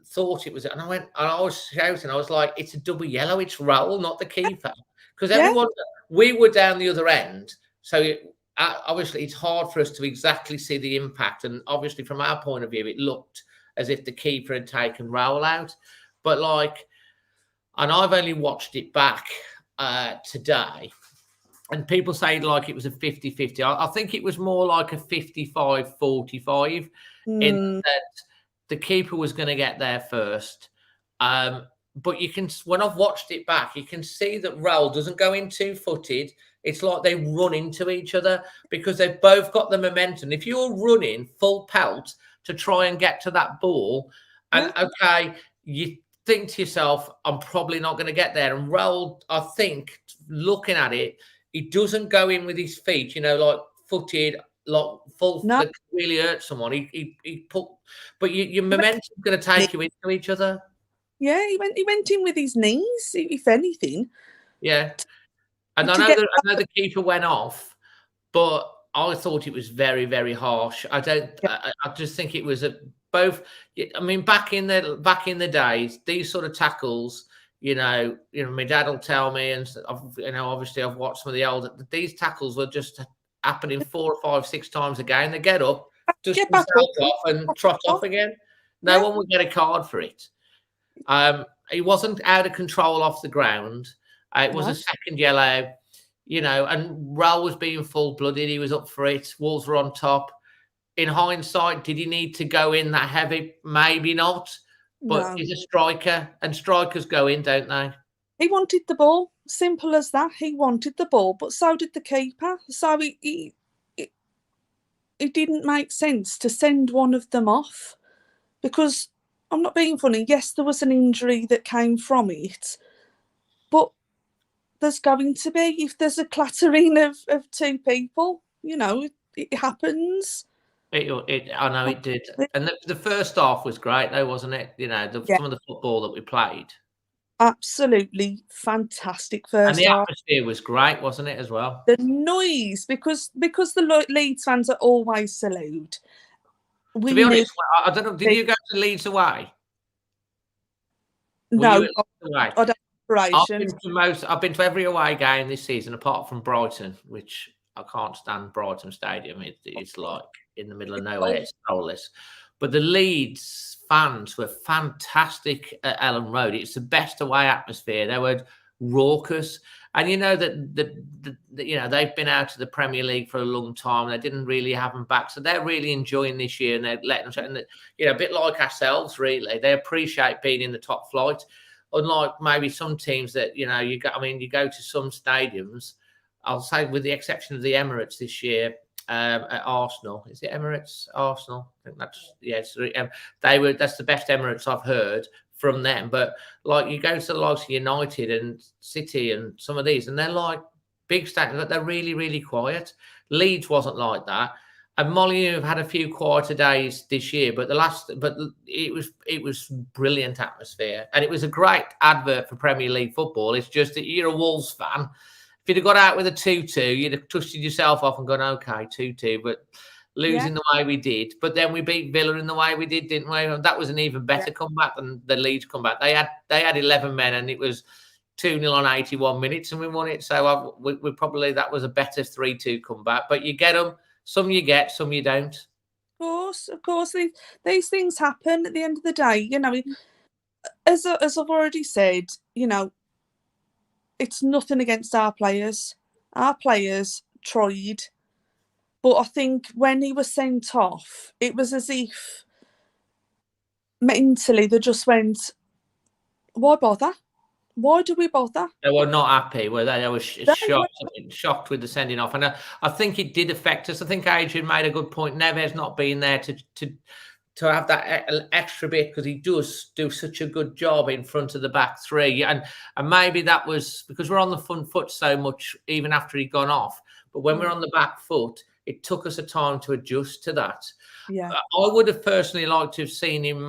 thought it was, and I was shouting. I was like, it's a double yellow. It's Raúl, not the keeper, because everyone. We were down the other end, so obviously it's hard for us to exactly see the impact. And obviously, from our point of view, it looked as if the keeper had taken Raúl out. But and I've only watched it back today, and people say it was a 50-50. I think it was more like a 55-45 in that the keeper was going to get there first. But when I've watched it back, you can see that Raúl doesn't go in two-footed. It's like they run into each other because they've both got the momentum. If you're running full pelt to try and get to that ball, and you think to yourself, I'm probably not going to get there. And Raúl, I think, looking at it, he doesn't go in with his feet, footed, full, that really hurt someone. He put, but your momentum's going to take you into each other. Yeah, he went in with his knees, if anything. Yeah. And I know the keeper went off, but I thought it was very, very harsh. I just think it was both. I mean, back in the days, these sort of tackles, my dad will tell me, and obviously I've watched some of the older. These tackles were just happening 4 or 5, 6 times a game. They get up, just get off and trot off again. No one would get a card for it. He wasn't out of control off the ground. It was a second yellow, and Raúl was being full-blooded. He was up for it. Wolves were on top. In hindsight, did he need to go in that heavy? Maybe not. But he's a striker, and strikers go in, don't they? He wanted the ball. Simple as that. He wanted the ball, but so did the keeper. So it didn't make sense to send one of them off, because I'm not being funny. Yes, there was an injury that came from it, but there's going to be, if there's a clattering of 2 people, it happens. I know it did. And the first half was great, though, wasn't it? Some of the football that we played. Absolutely fantastic first half. And the atmosphere was great, wasn't it, as well? The noise, because the Leeds fans are always so loud. To be honest, I don't know. Did you go to Leeds away? No, I don't. I've been to every away game this season, apart from Brighton, which I can't stand. Brighton Stadium. It's like in the middle of nowhere. It's soulless. But the Leeds fans were fantastic at Ellen Road. It's the best away atmosphere. They were raucous. And they've been out of the Premier League for a long time. They didn't really have them back, so they're really enjoying this year, and they're letting them. A bit like ourselves, really. They appreciate being in the top flight, unlike maybe some teams that you go to some stadiums. I'll say, with the exception of the Emirates this year at Arsenal. Is it Emirates? Arsenal? I think that's that's the best Emirates I've heard from them. But you go to the likes of United and City and some of these, and they're like big stadiums, but they're really, really quiet. Leeds wasn't like that, and Molineux have had a few quieter days this year, but it was brilliant atmosphere, and it was a great advert for Premier League football. It's just that you're a Wolves fan. If you'd have got out with a 2-2, you'd have dusted yourself off and gone, okay, 2-2, but losing the way we did. But then we beat Villa in the way we did, didn't we? And that was an even better comeback than the Leeds comeback. They had 11 men, and it was 2-0 on 81 minutes, and we won it. So we probably, that was a better 3-2 comeback. But you get them. Some you get, some you don't. Of course, these things happen at the end of the day. You know, as I've already said, you know, it's nothing against our players. Our players tried. But I think when he was sent off, it was as if mentally they just went, why bother? Why do we bother? They were not happy, were they? They were shocked with the sending off. And I think it did affect us. I think Adrian made a good point. Neves not being there to have that extra bit, because he does do such a good job in front of the back three. And maybe that was because we're on the front foot so much, even after he'd gone off. But when we're on the back foot, it took us a time to adjust to that. Yeah, I would have personally liked to have seen him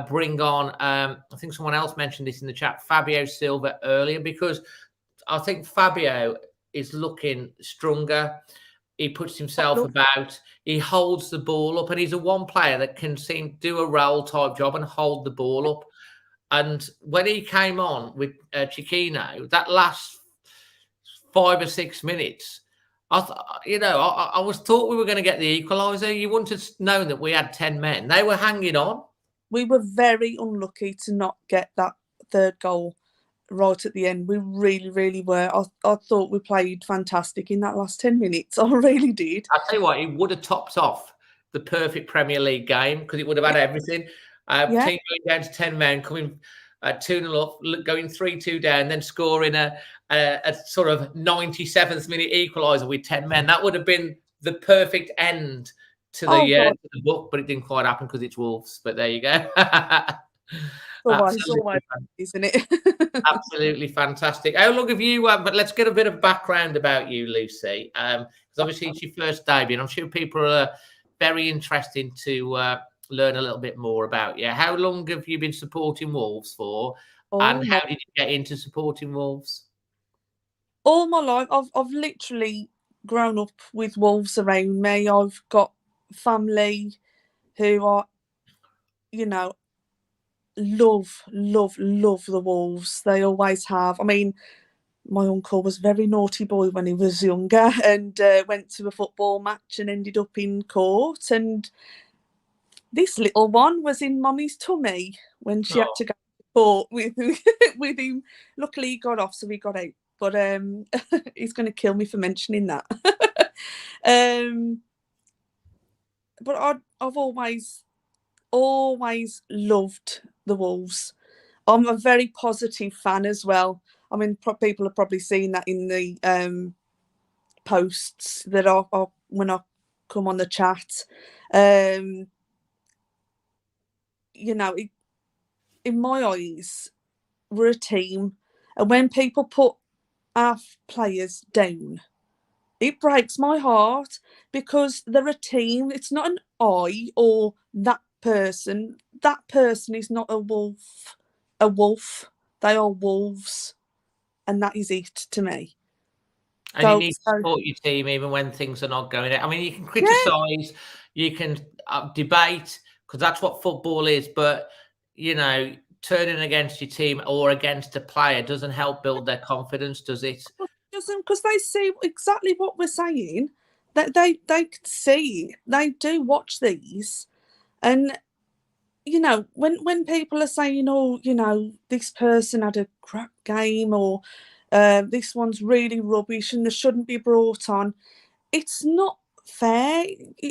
bring on, I think someone else mentioned this in the chat, Fabio Silva earlier, because I think Fabio is looking stronger. He puts himself about, he holds the ball up, and he's a one player that can do a role type job and hold the ball up. And when he came on with Chiquinho, that last 5 or 6 minutes, I thought we were going to get the equaliser. You wouldn't have known that we had 10 men. They were hanging on. We were very unlucky to not get that third goal right at the end. We really, really were. I thought we played fantastic in that last 10 minutes. I really did. I'll tell you what, it would have topped off the perfect Premier League game, because it would have had everything. Team going down to 10 men, coming 2-0 up, going 3-2 down, then scoring a sort of 97th minute equaliser with 10 men. That would have been the perfect end to the book, but it didn't quite happen because it's Wolves. But there you go. Always, isn't it? Absolutely fantastic. How long have you? But let's get a bit of background about you, Lucy, because obviously it's your first debut, and I'm sure people are very interested to learn a little bit more about you. How long have you been supporting Wolves for, and how did you get into supporting Wolves? All my life, I've literally grown up with Wolves around me. I've got family who are, you know, love the Wolves. They always have. I mean, my uncle was a very naughty boy when he was younger, and went to a football match and ended up in court. And this little one was in Mummy's tummy when she had to go to court with him. Luckily, he got off, so he got out. But he's going to kill me for mentioning that. But I've always loved the Wolves. I'm a very positive fan as well. I mean, people have probably seen that in the posts that I when I come on the chat. You know, in my eyes, we're a team, and when people put our players down, it breaks my heart, because they're a team. It's not an I or that person. That person is not a wolf. A wolf. They are wolves, and that is it to me. And you need to support your team even when things are not going. I mean, you can criticise, you can debate, because that's what football is. But you know, turning against your team or against a player doesn't help build their confidence, does it? Doesn't, because they see exactly what we're saying. That they can see. They do watch these, and you know, when people are saying, "Oh, you know, this person had a crap game," or "This one's really rubbish and they shouldn't be brought on," it's not fair.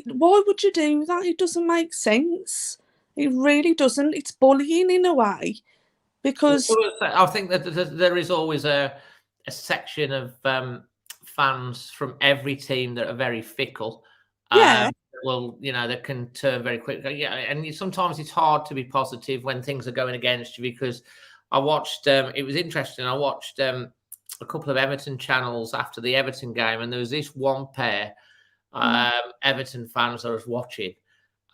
Why would you do that? It doesn't make sense. It really doesn't. It's bullying in a way, because I think that there is always a section of fans from every team that are very fickle. Well, you know, that can turn very quickly. Yeah, and sometimes it's hard to be positive when things are going against you, because I watched, it was interesting, I watched a couple of Everton channels after the Everton game, and there was this one pair, Everton fans I was watching,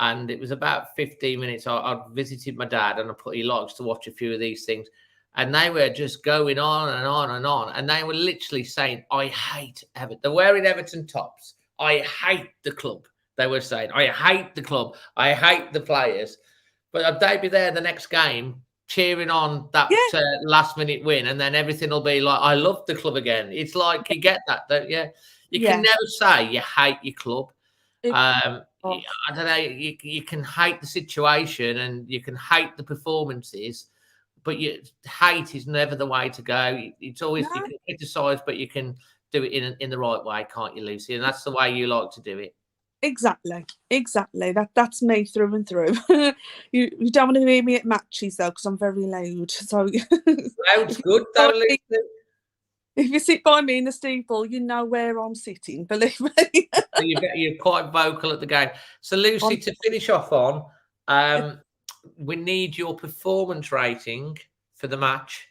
and it was about 15 minutes. I visited my dad, and he likes to watch a few of these things, and they were just going on and on and on, and they were literally saying, "I hate Everton." They're wearing Everton tops. "I hate the club. They were saying, I hate the club. I hate the players. But they'd be there the next game cheering on that last-minute win, and then everything will be like, I love the club again. It's like you get that, don't you? You can never say you hate your club. I don't know. You can hate the situation and you can hate the performances, but hate is never the way to go. It's always you can criticise, but you can do it in the right way, can't you, Lucy? And that's the way you like to do it. Exactly. That's me through and through. you don't want to hear me at matches though, because I'm very loud. So loud's good, though, Lucy. If you sit by me in the steeple, you know where I'm sitting. Believe me. You're quite vocal at the game. So, Lucy, to finish off on, we need your performance rating for the match,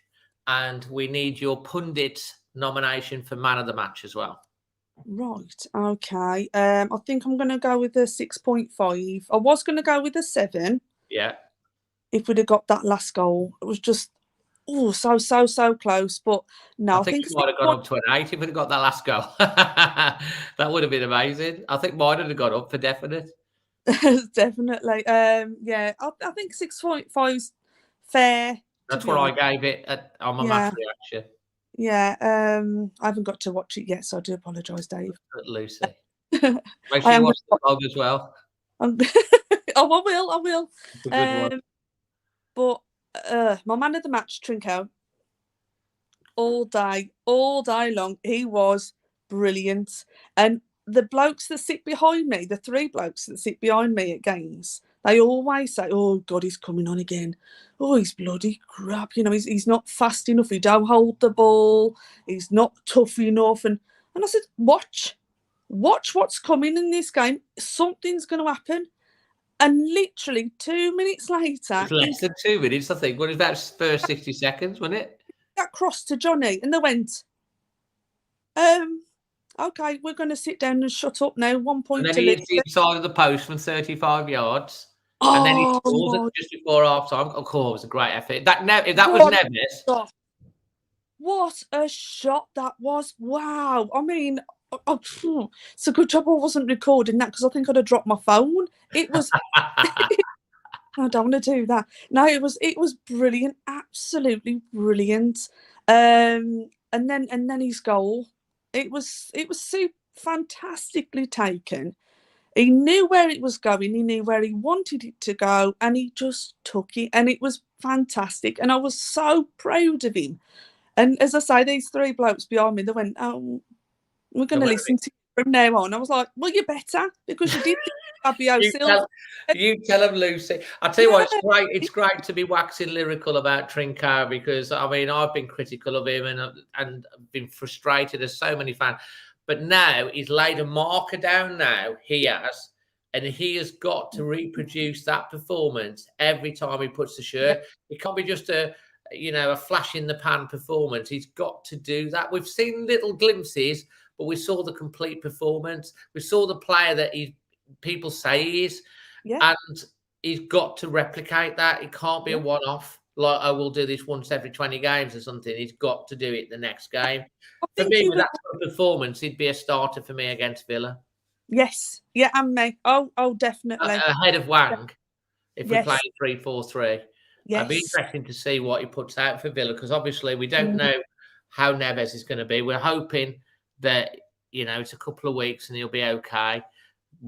and we need your pundit nomination for man of the match as well. Right. Okay. I think I'm going to go with a 6.5. I was going to go with a 7. Yeah. If we'd have got that last goal, it was just so close. But no, I think it might have gone up to an 8 if we'd have got that last goal. That would have been amazing. I think mine would have gone up for definite. Definitely. Yeah. I think 6.5 is fair. That's what I gave it on my match reaction. Yeah, I haven't got to watch it yet, so I do apologise, Dave. Lucy. Make sure you watch the vlog as well. I will. It's a good one. But my man of the match, Trincão, all day long, he was brilliant. And the blokes that sit behind me, the 3 blokes that sit behind me at games, they always say, oh, God, he's coming on again. Oh, he's bloody crap. You know, he's not fast enough. He don't hold the ball. He's not tough enough. And I said, watch what's coming in this game. Something's going to happen. And literally 2 minutes later. It's less than 2 minutes, I think. What is that first 60 seconds, wasn't it? That crossed to Johnny and they went, okay, we're going to sit down and shut up now. 1 point and to then he hits the inside of the post from 35 yards. And then he scores it just before half time. Of course, it was a great effort. If that was Neves. What a shot that was. Wow. I mean, it's a good job I wasn't recording that because I think I'd have dropped my phone. It was I don't want to do that. No, it was brilliant, absolutely brilliant. And then his goal. It was so fantastically taken. He knew where it was going. He knew where he wanted it to go, and he just took it. And it was fantastic. And I was so proud of him. And as I say, these 3 blokes behind me, they went, "Oh, we're going to listen to you from now on." I was like, "Well, you better because you did Fabio Silva." You tell him, Lucy. I tell you what, it's great. It's great to be waxing lyrical about Trincão because I mean I've been critical of him and been frustrated as so many fans. But now he's laid a marker down now, he has, and he has got to reproduce that performance every time he puts the shirt. It can't be just a flash in the pan performance. He's got to do that. We've seen little glimpses, but we saw the complete performance. We saw the player that people say he is, and he's got to replicate that. It can't be a one-off. Like, I will do this once every 20 games or something. He's got to do it the next game. For me, with that sort of performance, he'd be a starter for me against Villa. Yes. Yeah, and me. Oh, definitely. Ahead of Wang, if we're playing 3-4-3. Yes. It'd be interesting to see what he puts out for Villa, because obviously we don't know how Neves is going to be. We're hoping that, it's a couple of weeks and he'll be okay.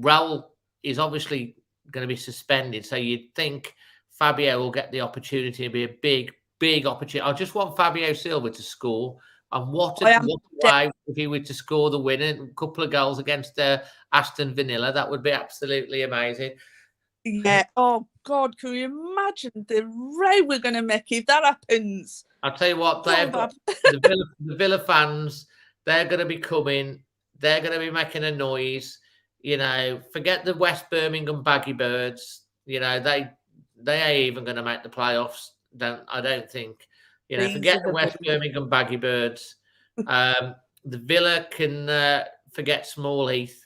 Raúl is obviously going to be suspended, so you'd think Fabio will get the opportunity to be a big opportunity. I just want Fabio Silva to score. And what a way if he were to score the winner, a couple of goals against Aston Villa. That would be absolutely amazing. Yeah. Oh, God, can you imagine the row we're going to make if that happens? I'll tell you what, the Villa fans, they're going to be coming. They're going to be making a noise. Forget the West Birmingham Baggy Birds. They ain't even going to make the playoffs. I don't think. Forget the West Birmingham Baggy Birds. The Villa can forget Small Heath.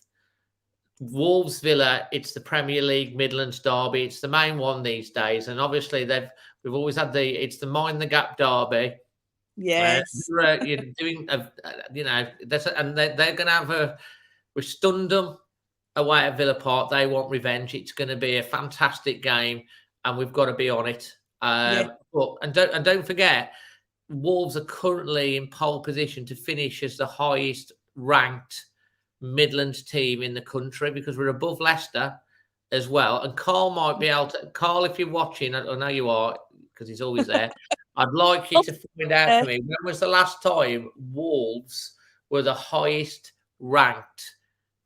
Wolves Villa, it's the Premier League Midlands derby. It's the main one these days, and obviously we've always had it's the Mind the Gap derby. Yes, you're doing, and they're going to have we've stunned them. away at Villa Park. They want revenge. It's going to be a fantastic game, and we've got to be on it. But don't forget, Wolves are currently in pole position to finish as the highest ranked Midlands team in the country, because we're above Leicester as well. And Carl might be able to. Carl, if you're watching, I know you are, because he's always there. I'd like you to find out for me, when was the last time Wolves were the highest ranked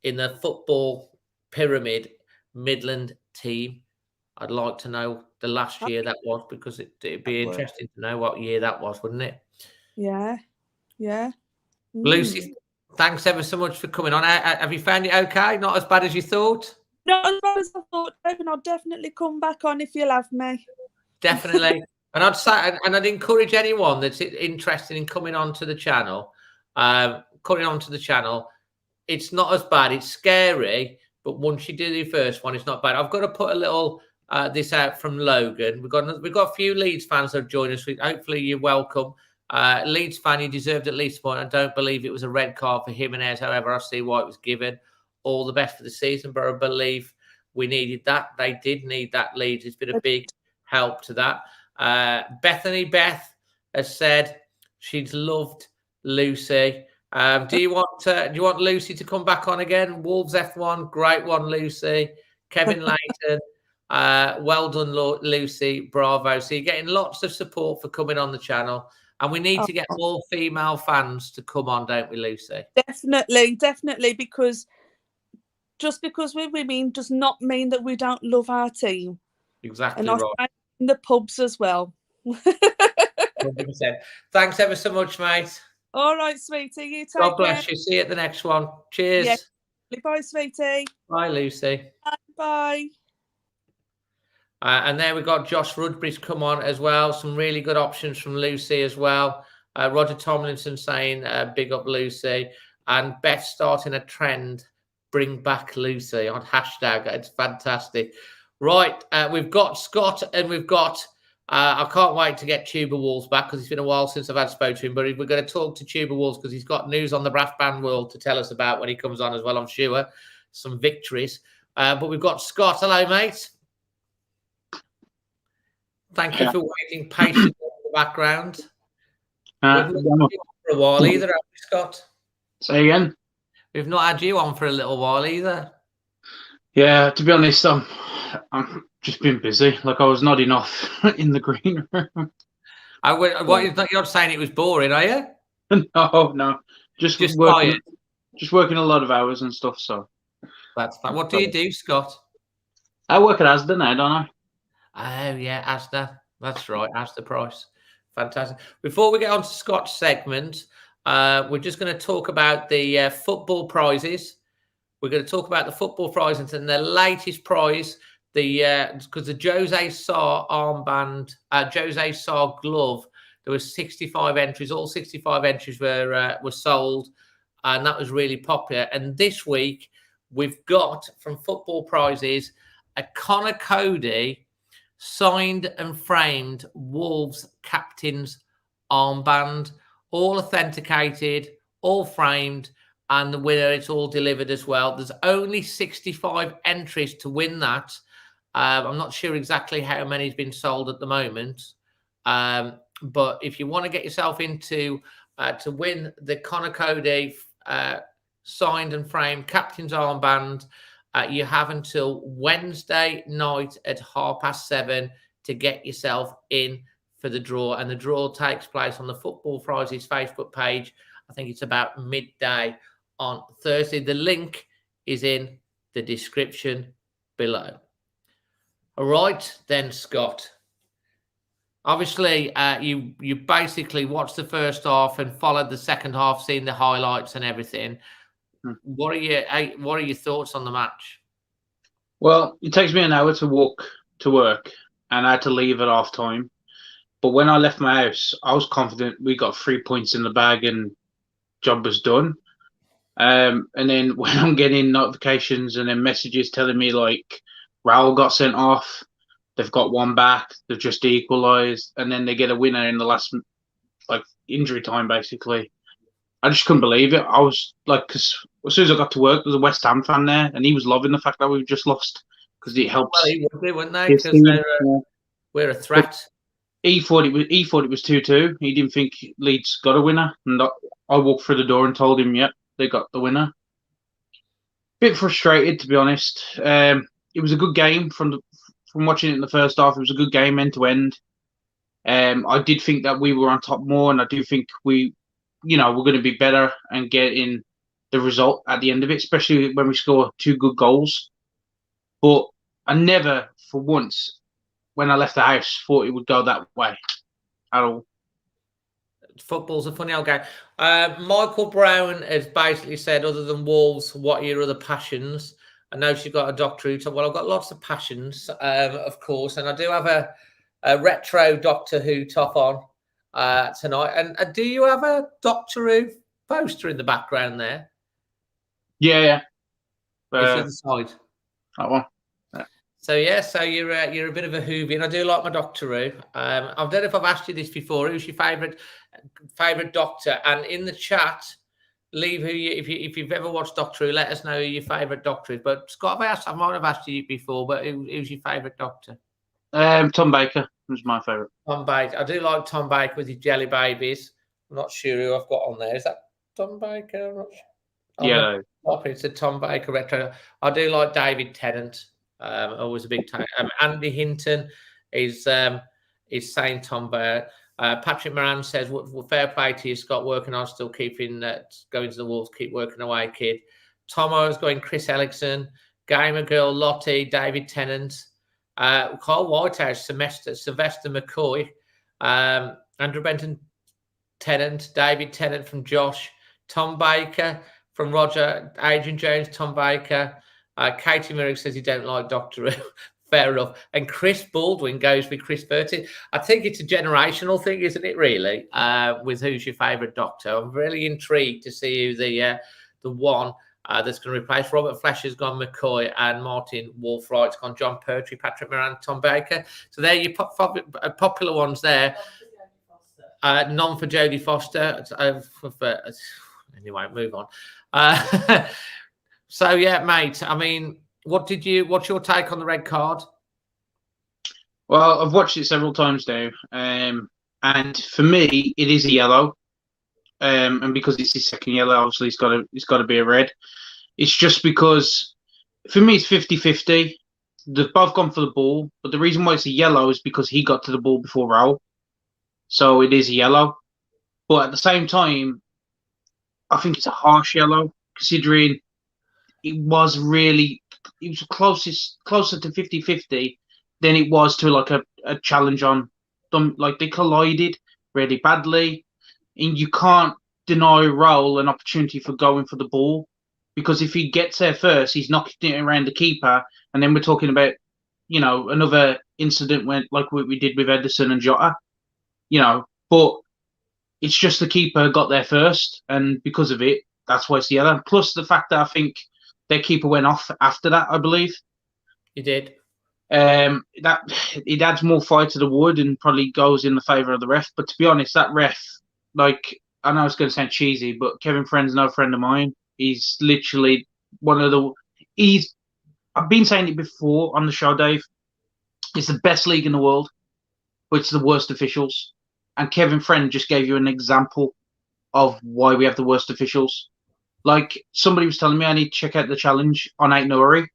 in the football pyramid Midland team? I'd like to know the last year that was, because it'd be interesting to know what year that was, wouldn't it? Yeah. Lucy, thanks ever so much for coming on. Have you found it okay? Not as bad as you thought? Not as bad as I thought, and I'll definitely come back on if you'll have me. Definitely. And I'd say, and I'd encourage anyone that's interested in coming onto the channel, it's not as bad. It's scary, but once you do the first one, it's not bad. I've got to put a little this out from Logan. We've got a few Leeds fans that have joined us. Hopefully you're welcome. Leeds fan, you deserved at least one. I don't believe it was a red card for Jimenez. However, I see why it was given. All the best for the season, but I believe we needed that. They did need that lead. It's been a big help to that. Bethany Beth has said she's loved Lucy. Do you want Lucy to come back on again? Wolves F1, great one, Lucy. Kevin Layton, well done, Lucy. Bravo. So you're getting lots of support for coming on the channel, and we need to get more female fans to come on, don't we, Lucy? Definitely, because just because we're women does not mean that we don't love our team. Exactly and right. In the pubs as well. 100%. Thanks ever so much, mate. All right, sweetie. You take God bless care. you. See you at the next one. Cheers. Yeah. Bye, sweetie. Bye, Lucy. Bye. And there we've got Josh Rudbury's come on as well. Some really good options from Lucy as well. Roger Tomlinson saying big up Lucy. And Beth starting a trend, bring back Lucy on hashtag. It's fantastic. Right, we've got Scott and we've got, I can't wait to get Tuber Wolves back, because it's been a while since I've had spoke to him, but we're going to talk to Tuber Wolves because he's got news on the brass band world to tell us about when he comes on as well, I'm sure. Some victories. But we've got Scott. Hello, mate. Thank you for waiting patiently in the background. We've not had you on for a while either, have we, Scott? Say again? We've not had you on for a little while either. Yeah, to be honest, I'm just been busy. Like, I was nodding off in the green room. You're not saying it was boring, are you? No. Just working a lot of hours and stuff. So that's fine. What do you do, Scott? I work at Asda now, don't I? Oh yeah, Asda. That's right, Asda Price. Fantastic. Before we get on to Scott's segment, we're just going to talk about the football prizes. We're going to talk about the football prizes and the latest prize, because the Jose Sarr armband, Jose Sarr glove. There was 65 entries. All 65 entries were sold, and that was really popular. And this week we've got from Football Prizes a Connor Cody signed and framed Wolves captain's armband, all authenticated, all framed. And the winner, it's all delivered as well. There's only 65 entries to win that. I'm not sure exactly how many has been sold at the moment. But if you want to get yourself into to win the Connor Cody signed and framed captain's armband, you have until Wednesday night at 7:30 to get yourself in for the draw. And the draw takes place on the Football Prizes Facebook page. I think it's about midday on Thursday. The link is in the description below. All right, then, Scott. Obviously, you basically watched the first half and followed the second half, seeing the highlights and everything. What are your thoughts on the match? Well, it takes me an hour to walk to work, and I had to leave at half time. But when I left my house, I was confident we got 3 points in the bag and job was done. And then when I'm getting notifications and then messages telling me like Raúl got sent off, they've got one back, they've just equalised, and then they get a winner in the last injury time basically. I just couldn't believe it. I was like, because as soon as I got to work, there was a West Ham fan there, and he was loving the fact that we've just lost because it helps. Well, he would be, wouldn't they? his Because team. we're a threat. He thought it was 2-2. He didn't think Leeds got a winner, and I walked through the door and told him, "Yep, they got the winner." Bit frustrated, to be honest. It was a good game from watching it in the first half. It was a good game end to end. I did think that we were on top more, and I do think we're going to be better and getting the result at the end of it, especially when we score 2 good goals. But I never, for once, when I left the house, thought it would go that way at all. Football's a funny old game. Michael Brown has basically said, other than Wolves, what are your other passions? I know she's got a Doctor Who. Well, I've got lots of passions, of course, and I do have a retro Doctor Who top on tonight. And do you have a Doctor Who poster in the background there? Yeah. It's the side. That one. So you're a bit of a Whovian. I do like my Doctor Who. I don't know if I've asked you this before. Who's your favourite Doctor? And in the chat, leave who you if you've ever watched Doctor Who. Let us know who your favourite Doctor is. But Scott, I might have asked you before. But who's your favourite Doctor? Tom Baker was my favourite. Tom Baker. I do like Tom Baker with his jelly babies. I'm not sure who I've got on there. Is that Tom Baker? I'm not sure. Yeah. It's a Tom Baker retro. I do like David Tennant. Always a big time. Andy Hinton is saying Tom Baker. Patrick Moran says, well, fair play to you, Scott, working on still keeping going to the Wolves, keep working away, kid. Tomo's going Chris Ellickson, Gamer Girl, Lottie, David Tennant, Carl Whitehouse, Sylvester McCoy, Andrew Benton Tennant, David Tennant from Josh, Tom Baker from Roger, Adrian Jones, Tom Baker, Katie Merrick says you don't like Doctor Who. Fair enough. And Chris Baldwin goes with Chris Burton. I think it's a generational thing, isn't it, really, with who's your favourite Doctor? I'm really intrigued to see who the one that's going to replace Robert Fletcher's gone McCoy, and Martin Wolfwright's gone John Pertwee, Patrick Moran, Tom Baker. So there your popular ones there. None for Jodie Foster. Anyway, move on. So yeah, mate. I mean, what's your take on the red card? Well, I've watched it several times now, and for me, it is a yellow. And because it's his second yellow, obviously it's got to be a red. It's just because for me it's 50-50. They've both gone for the ball, but the reason why it's a yellow is because he got to the ball before Raúl, so it is a yellow. But at the same time, I think it's a harsh yellow considering it was closer to 50-50 than it was to like a challenge on them. Like they collided really badly, and you can't deny Raúl an opportunity for going for the ball, because if he gets there first, he's knocking it around the keeper, and then we're talking about another incident like we did with Ederson and Jota, but it's just the keeper got there first, and because of it, that's why it's the yellow. Plus the fact that I think their keeper went off after that, I believe. He did. That it adds more fire to the wood and probably goes in the favour of the ref. But to be honest, that ref, like, I know it's going to sound cheesy, but Kevin Friend's no friend of mine. He's literally I've been saying it before on the show, Dave. It's the best league in the world, but it's the worst officials. And Kevin Friend just gave you an example of why we have the worst officials. Like, somebody was telling me I need to check out the challenge on Ait Nouri,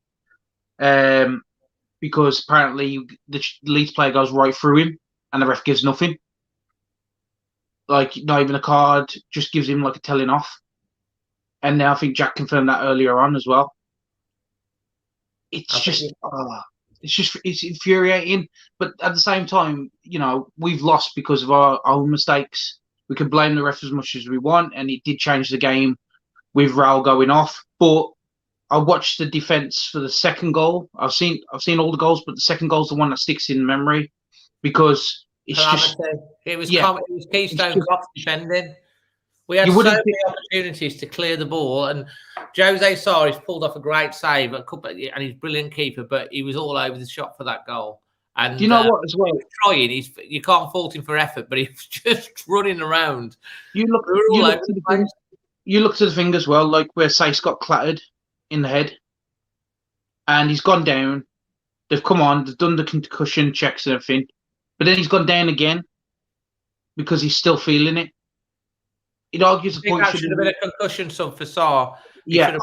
because apparently the Leeds player goes right through him and the ref gives nothing. Like, not even a card, just gives him like a telling off. And now I think Jack confirmed that earlier on as well. It's infuriating. But at the same time, we've lost because of our own mistakes. We can blame the ref as much as we want, and it did change the game with Raúl going off. But I watched the defense for the second goal. I've seen all the goals, but the second goal's the one that sticks in memory, because it's it was Keystone Cross defending. We had so many opportunities to clear the ball, and Jose Sarris pulled off a great save, and he's a brilliant keeper, but he was all over the shot for that goal. And do you know what as well? He was trying. You can't fault him for effort, but he was just running around. You look you look to the thing as well, like where Sace got clattered in the head, and he's gone down. They've come on, they've done the concussion checks and everything, but then he's gone down again because he's still feeling it. It argues the point should have been a concussion sub for Saar. Yeah,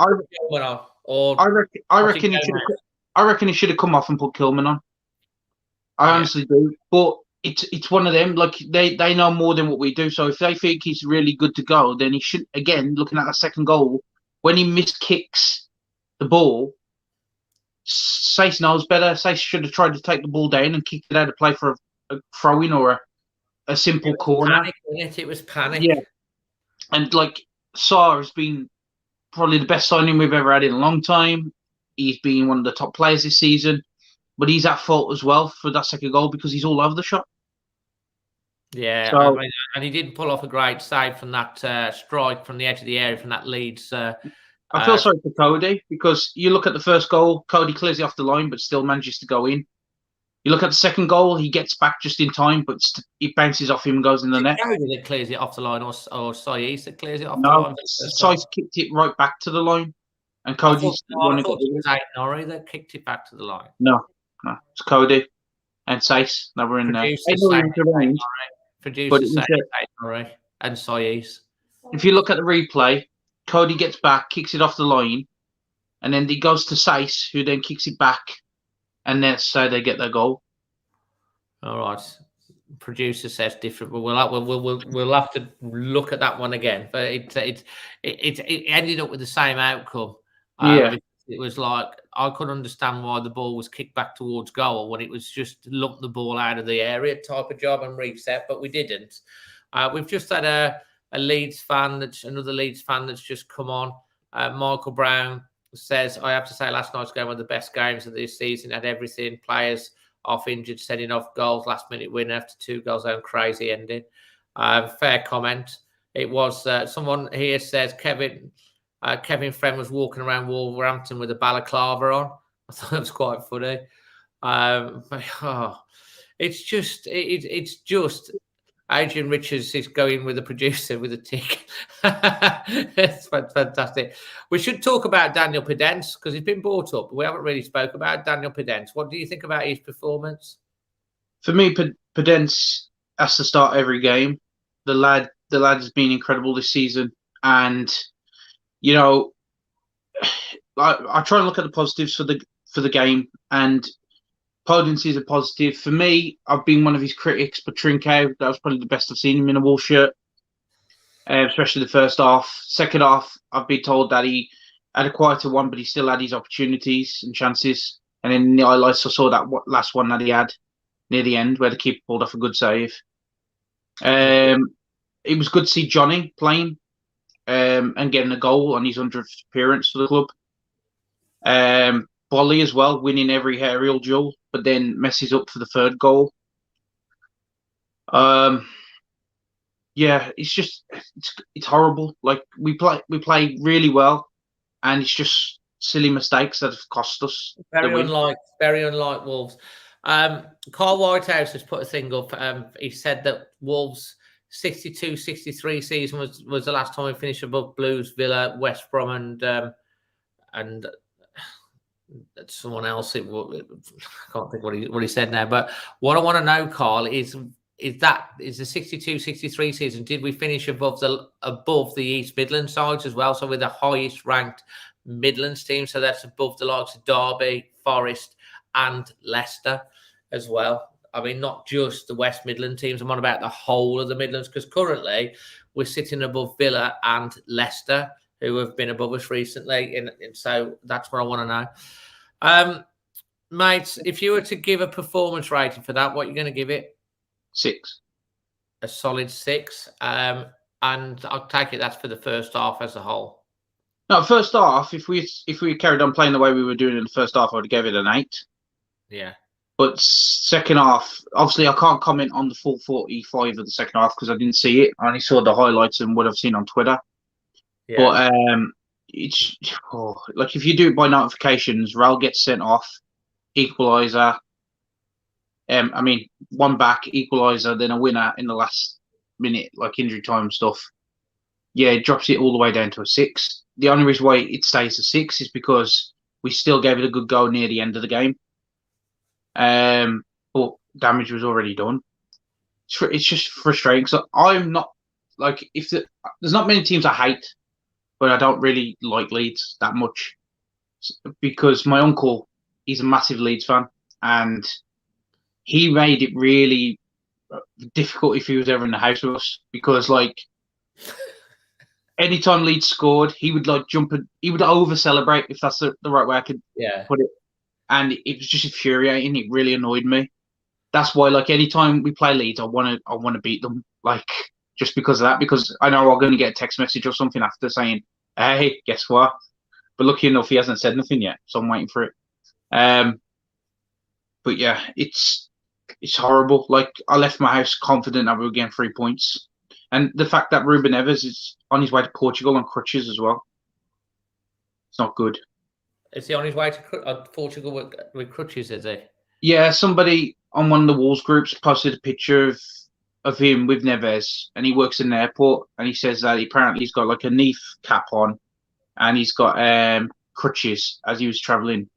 I reckon he should have come off and put Kilman on. I honestly do, but it's one of them. Like they know more than what we do. So if they think he's really good to go, then he should. Again, looking at that second goal, when he miskicks the ball, Sace knows better. Sace should have tried to take the ball down and kicked it out of play for a throw-in or a simple corner. It was panic. Yeah, and like Saar has been probably the best signing we've ever had in a long time. He's been one of the top players this season, but he's at fault as well for that second goal because he's all over the shot. Yeah, so, and he did pull off a great save from that strike from the edge of the area from that Leeds. I feel sorry for Cody because you look at the first goal, Cody clears it off the line, but still manages to go in. You look at the second goal, he gets back just in time, but it bounces off him and goes in the net. Cody that clears it off the line, or Saïs that clears it off the line? No, Saïs kicked it right back to the line, and Cody's the one. I thought it was Norrie that kicked it back to the line. No, it's Cody and Saïs that were in there. Producer Norrie and Saïs. If you look at the replay, Cody gets back, kicks it off the line, and then he goes to Saïs, who then kicks it back, and that's how they get their goal. All right. Producer says different, but we'll have to look at that one again. But it ended up with the same outcome. It was like I couldn't understand why the ball was kicked back towards goal when it was just lump the ball out of the area type of job and reset, but we didn't. We've just had a Leeds fan another Leeds fan that's just come on. Michael Brown says, I have to say last night's game was the best games of this season. Had everything, players off injured, sending off goals, last minute win after 2 goals, and crazy ending. Fair comment. It was someone here says Kevin Friend was walking around Wolverhampton with a balaclava on. I thought it was quite funny. It's just Adrian Richards is going with the producer with a tick. It's fantastic. We should talk about Daniel Podence because he's been brought up. We haven't really spoke about Daniel Podence. What do you think about his performance? For me, Podence has to start every game. The lad has been incredible this season, and you know, I try and look at the positives for the game, and Podence is a positive. For me, I've been one of his critics, but Trincão, that was probably the best I've seen him in a Wolves shirt, especially the first half. Second half, I've been told that he had a quieter one, but he still had his opportunities and chances. And then in the highlights, I saw that last one that he had near the end where the keeper pulled off a good save. It was good to see Johnny playing and getting a goal on his 100th appearance for the club. Bolly as well, winning every aerial duel, but then messes up for the 3rd goal. It's horrible. Like we play really well, and it's just silly mistakes that have cost us. Very unlike Wolves. Carl Whitehouse has put a thing up. He said that Wolves' 62-63 season was the last time we finished above Blues, Villa, West Brom, and someone else. I can't think what he said now. But what I want to know, Carl, is the 62-63 season, did we finish above the East Midlands sides as well? So we're the highest ranked Midlands team. So that's above the likes of Derby, Forest, and Leicester as well. I mean, not just the West Midland teams. I'm on about the whole of the Midlands because currently we're sitting above Villa and Leicester, who have been above us recently. And so that's what I want to know. Mates, if you were to give a performance rating for that, what are you going to give it? 6. A solid 6. And I'll take it that's for the first half as a whole. No, first half, if we carried on playing the way we were doing in the first half, I would have given it an 8. Yeah. But second half, obviously I can't comment on the full 45 of the second half because I didn't see it. I only saw the highlights and what I've seen on Twitter. Yeah. But it's like if you do it by notifications, Raúl gets sent off, equaliser. One back, equaliser, then a winner in the last minute, like injury time stuff. yeah, it drops it all the way down to a 6. The only reason why it stays a 6 is because we still gave it a good go near the end of the game. But damage was already done. It's just frustrating. So I'm not like there's not many teams I hate, but I don't really like Leeds that much because my uncle, he's a massive Leeds fan, and he made it really difficult if he was ever in the house with us because like anytime Leeds scored, he would like jump and he would over celebrate, if that's the right way I could put it. And it was just infuriating. It really annoyed me. That's why, like, anytime we play Leeds, I want to beat them, like, just because of that. Because I know I'm going to get a text message or something after saying, "Hey, guess what?" But lucky enough, he hasn't said nothing yet, so I'm waiting for it. But yeah, it's horrible. Like, I left my house confident that we were getting 3 points, and the fact that Ruben Neves is on his way to Portugal on crutches as well. It's not good. Is he on his way to Portugal with crutches? Is he? Yeah, somebody on one of the Wolves groups posted a picture of him with Neves, and he works in an airport, and he says that apparently he's got like a knee cap on, and he's got crutches as he was travelling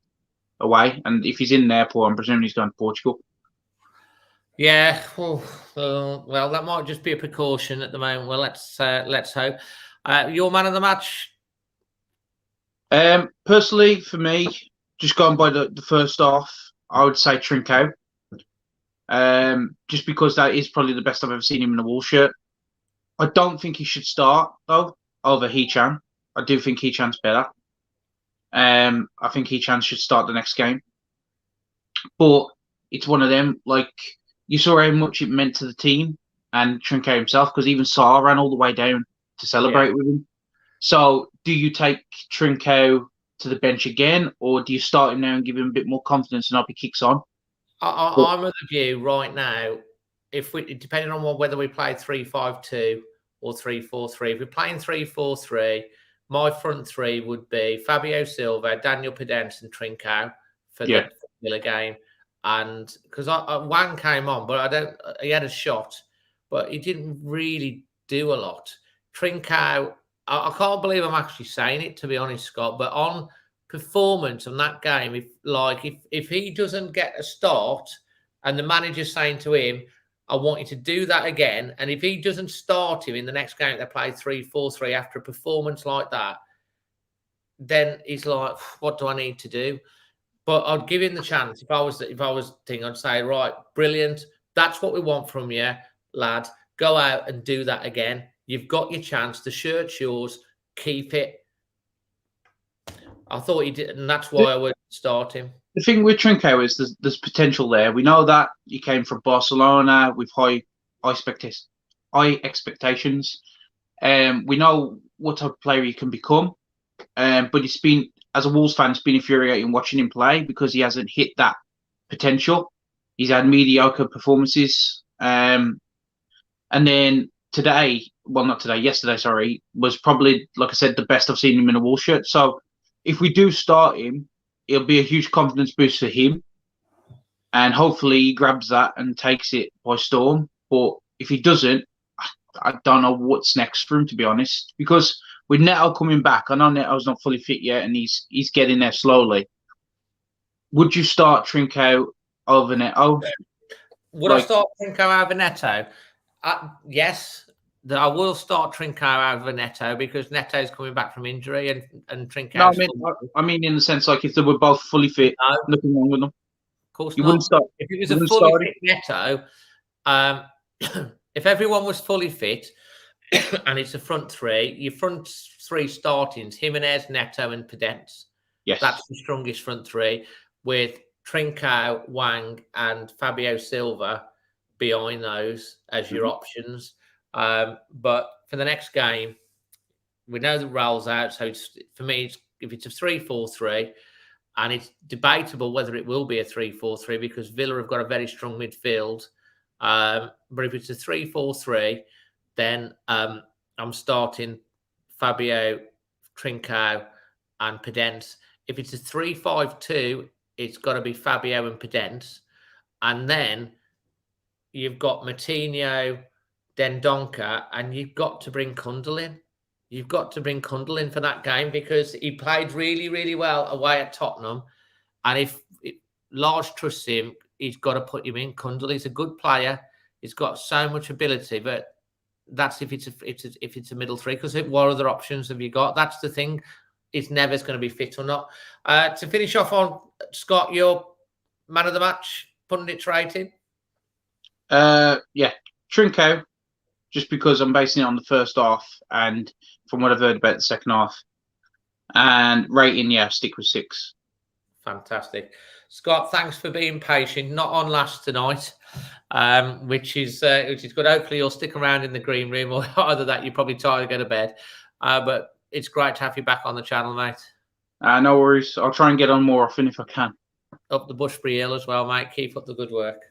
away. And if he's in an airport, I'm presuming he's going to Portugal. Yeah, well, that might just be a precaution at the moment. Well, let's hope. Your man of the match? Personally, for me, just going by the first half, I would say Trincão. Just because that is probably the best I've ever seen him in a Wolves shirt. I don't think he should start though over Hee-chan. I do think Hee-chan's better. I think Hee-chan should start the next game. But it's one of them, like, you saw how much it meant to the team and Trincão himself, because even Sarr ran all the way down to celebrate with him. So do you take Trincão to the bench again, or do you start him now and give him a bit more confidence and hope he kicks on? I'm of the view right now, depending on whether we play 3-5-2 or 3-4-3, if we're playing 3-4-3, my front three would be Fabio Silva, Daniel Podence, and Trincão for the Villa game. And because Wang came on, but he had a shot, but he didn't really do a lot. Trincão, I can't believe I'm actually saying it, to be honest, Scott, but on performance on that game, if he doesn't get a start and the manager's saying to him, I want you to do that again, and if he doesn't start him in the next game they play 3-4-3 after a performance like that, then he's like, what do I need to do? But I'd give him the chance. If I was thinking, I'd say, right, brilliant, that's what we want from you, lad. Go out and do that again. You've got your chance. The shirt's yours. Keep it. I thought he did, and that's why I would start him. The thing with Trincão is there's potential there. We know that he came from Barcelona with high expectations. We know what type of player he can become. But it's been, as a Wolves fan, it's been infuriating watching him play because he hasn't hit that potential. He's had mediocre performances. And then yesterday, was probably, like I said, the best I've seen him in a Wolves shirt. So if we do start him, it'll be a huge confidence boost for him. And hopefully he grabs that and takes it by storm. But if he doesn't, I don't know what's next for him, to be honest. Because with Neto coming back, I know Neto's not fully fit yet and he's getting there slowly. Would you start Trincão over Neto? Would I start Trincão over Neto? Yes. I will start Trincão over Neto because Neto's coming back from injury and Trincão. No, I mean in the sense, like, if they were both fully fit, nothing wrong with them. Of course you not. Wouldn't start. If it was a fully fit Neto, if everyone was fully fit and it's a front three, your front three startings, Jimenez, Neto, and Podence. Yes. That's the strongest front three with Trincão, Wang, and Fabio Silva behind those as your options. But for the next game, we know the Raúl's out. So for me, if it's a 3-4-3, and it's debatable whether it will be a 3-4-3 because Villa have got a very strong midfield. But if it's a 3-4-3, then I'm starting Fabio, Trincão, and Podence. If it's a 3-5-2, it's got to be Fabio and Podence. And then you've got Moutinho, Dendoncker, and you've got to bring Kundal in. you've got to bring Cundle in for that game because he played really, really well away at Tottenham. And if Lars trusts him, he's got to put him in. Cundle, he's a good player. He's got so much ability, but that's if it's a middle three. Because what other options have you got? That's the thing. It's never going to be fit or not. To finish off on, Scott, your man of the match, pundits rating? Yeah, Trincão, just because I'm basing it on the first half and from what I've heard about the second half. And rating, yeah, stick with 6. Fantastic. Scott, thanks for being patient. Not on last tonight, which is good. Hopefully you'll stick around in the green room, or either that you're probably tired to go to bed. But it's great to have you back on the channel, mate. No worries. I'll try and get on more often if I can. Up the Bushbury Hill as well, mate. Keep up the good work.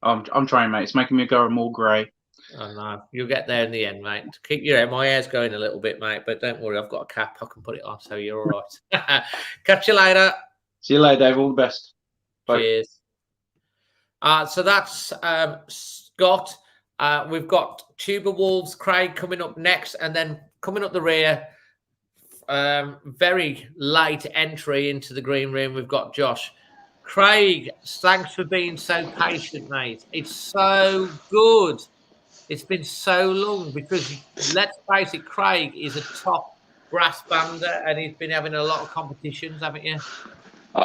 I'm trying, mate. It's making me go more grey. Oh, no. You'll get there in the end, mate. Keep your hair. My hair's going a little bit, mate, but don't worry. I've got a cap. I can put it on, so you're all right. Catch you later. See you later, Dave. All the best. Bye. Cheers. So that's Scott. We've got Tuber Wolves, Craig coming up next, and then coming up the rear, very late entry into the green room, we've got Josh. Craig, thanks for being so patient, mate. It's so good. It's been so long because, let's face it, Craig is a top brass bander and he's been having a lot of competitions, haven't you?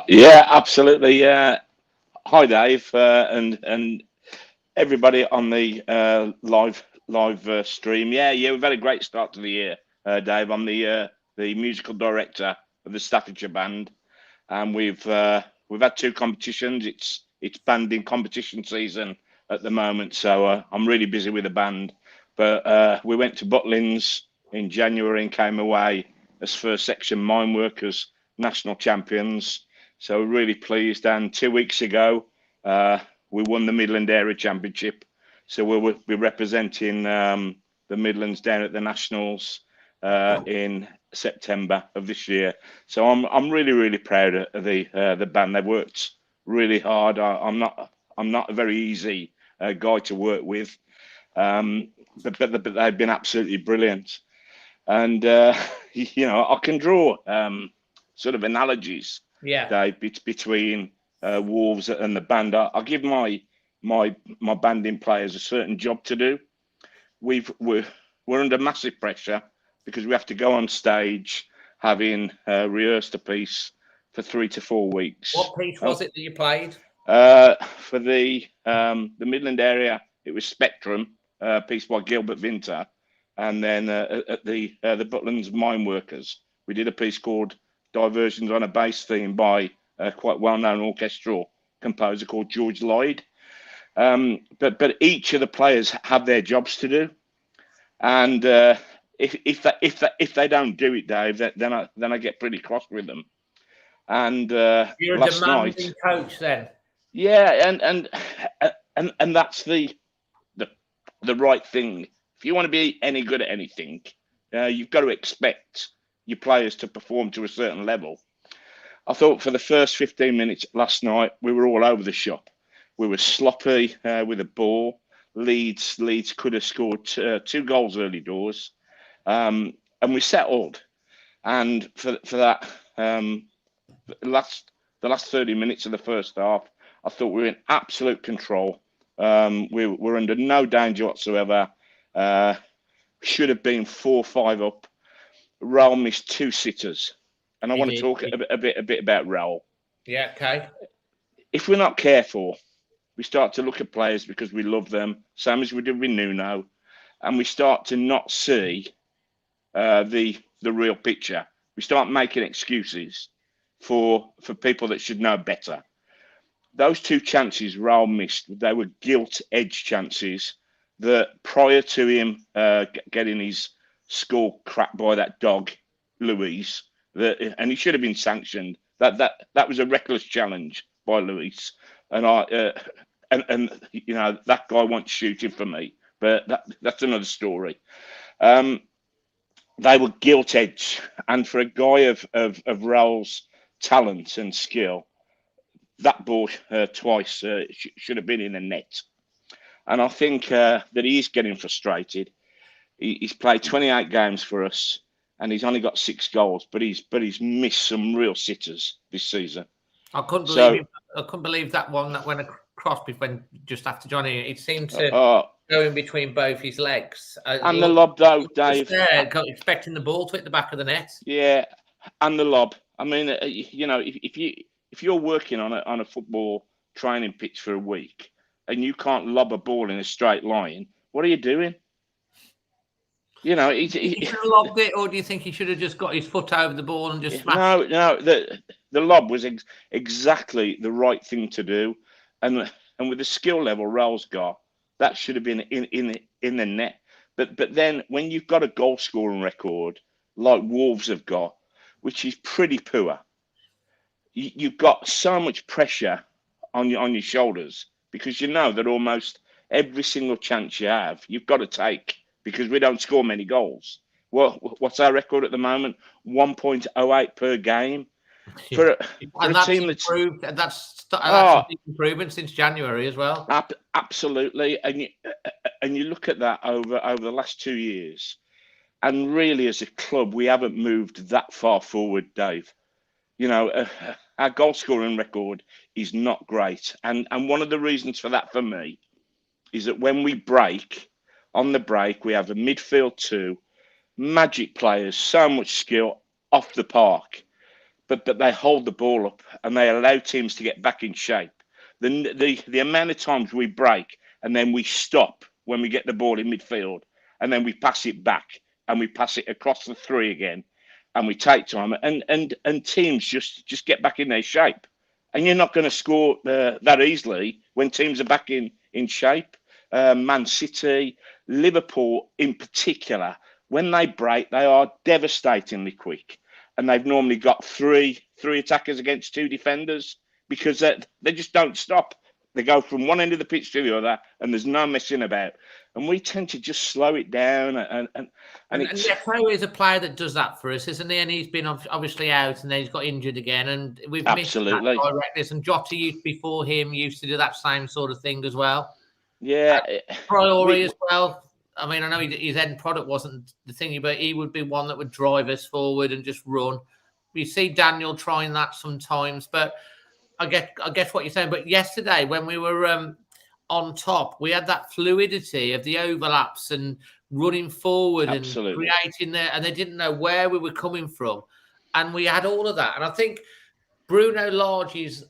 Yeah, absolutely. Hi, Dave, and everybody on the live stream. Yeah, we've had a great start to the year, Dave. I'm the musical director of the Staffordshire band, and we've had 2 competitions. It's banding competition season at the moment, so I'm really busy with the band. But we went to Butlins in January and came away as first section mine workers national champions. So we're really pleased. And 2 weeks ago, we won the Midland Area Championship. So we'll be representing the Midlands down at the Nationals in September of this year. So I'm really proud of the band. They've worked really hard. I'm not a very easy guy to work with, but they've been absolutely brilliant. And you know, I can draw sort of analogies, Dave, between Wolves and the band. I give my banding players a certain job to do. We're under massive pressure because we have to go on stage having rehearsed a piece for 3 to 4 weeks. What piece was it that you played? For the Midland area, it was Spectrum, piece by Gilbert Vinter, and then at the Butlins Mine Workers, we did a piece called Diversions on a Bass Theme by a quite well-known orchestral composer called George Lloyd. But each of the players have their jobs to do, and if they don't do it, Dave, then I get pretty cross with them. And you're a last demanding night, coach, then. yeah, and that's the right thing. If you want to be any good at anything, you've got to expect your players to perform to a certain level. I thought for the first 15 minutes last night, we were all over the shop. We were sloppy with the ball. Leeds could have scored 2 goals early doors, and we settled. And for that, the last 30 minutes of the first half, I thought we were in absolute control. We were under no danger whatsoever. Should have been 4-5 up. Raúl missed 2 sitters, and I want to talk a bit about Raúl. Yeah, okay. If we're not careful, we start to look at players because we love them, same as we did with Nuno, and we start to not see the real picture. We start making excuses for people that should know better. Those 2 chances Raúl missed, they were gilt-edged chances that prior to him getting his skull cracked by that dog, Luis, and he should have been sanctioned. That was a reckless challenge by Luis, and you know, that guy wants shooting for me, but that's another story. They were gilt-edged, and for a guy of Raúl's talent and skill, that ball twice should have been in the net. And I think that he is getting frustrated. He's played 28 games for us, and he's only got 6 goals. But he's missed some real sitters this season. I couldn't believe that one that went across when just after Johnny. It seemed to go in between both his legs. And the lob, though, Dave. There, expecting the ball to hit the back of the net. Yeah, and the lob. I mean, you know, if you're working on a football training pitch for a week and you can't lob a ball in a straight line, what are you doing? You know, he should have lobbed it, or do you think he should have just got his foot over the ball and just smashed? No. The lob was exactly the right thing to do, and with the skill level Raúl's got, that should have been in the net. But then when you've got a goal scoring record like Wolves have got, which is pretty poor, you've got so much pressure on your shoulders, because you know that almost every single chance you have, you've got to take, because we don't score many goals. What's our record at the moment? 1.08 per game. For a team that's improved. That's a big improvement since January as well. Absolutely, and you look at that over the last 2 years, and really as a club we haven't moved that far forward, Dave. You know, our goal scoring record is not great, and one of the reasons for that for me is that when we break, on the break we have a midfield 2, magic players, so much skill off the park. But they hold the ball up and they allow teams to get back in shape. The amount of times we break and then we stop when we get the ball in midfield, and then we pass it back and we pass it across the 3 again, and we take time, and teams just get back in their shape. And you're not going to score that easily when teams are back in shape. Man City, Liverpool in particular, when they break, they are devastatingly quick. And they've normally got three attackers against 2 defenders, because they just don't stop. They go from one end of the pitch to the other, and there's no messing about. And we tend to just slow it down. And Neto is a player that does that for us, isn't he? And he's been obviously out, and then he's got injured again, and we've missed that directness. And Jota before him used to do that same sort of thing as well. Yeah, Priori as well. I mean, I know his end product wasn't the thing, but he would be one that would drive us forward and just run. You see Daniel trying that sometimes, but I guess what you're saying. But yesterday, when we were on top, we had that fluidity of the overlaps and running forward and creating and they didn't know where we were coming from. And we had all of that. And I think Bruno Lage's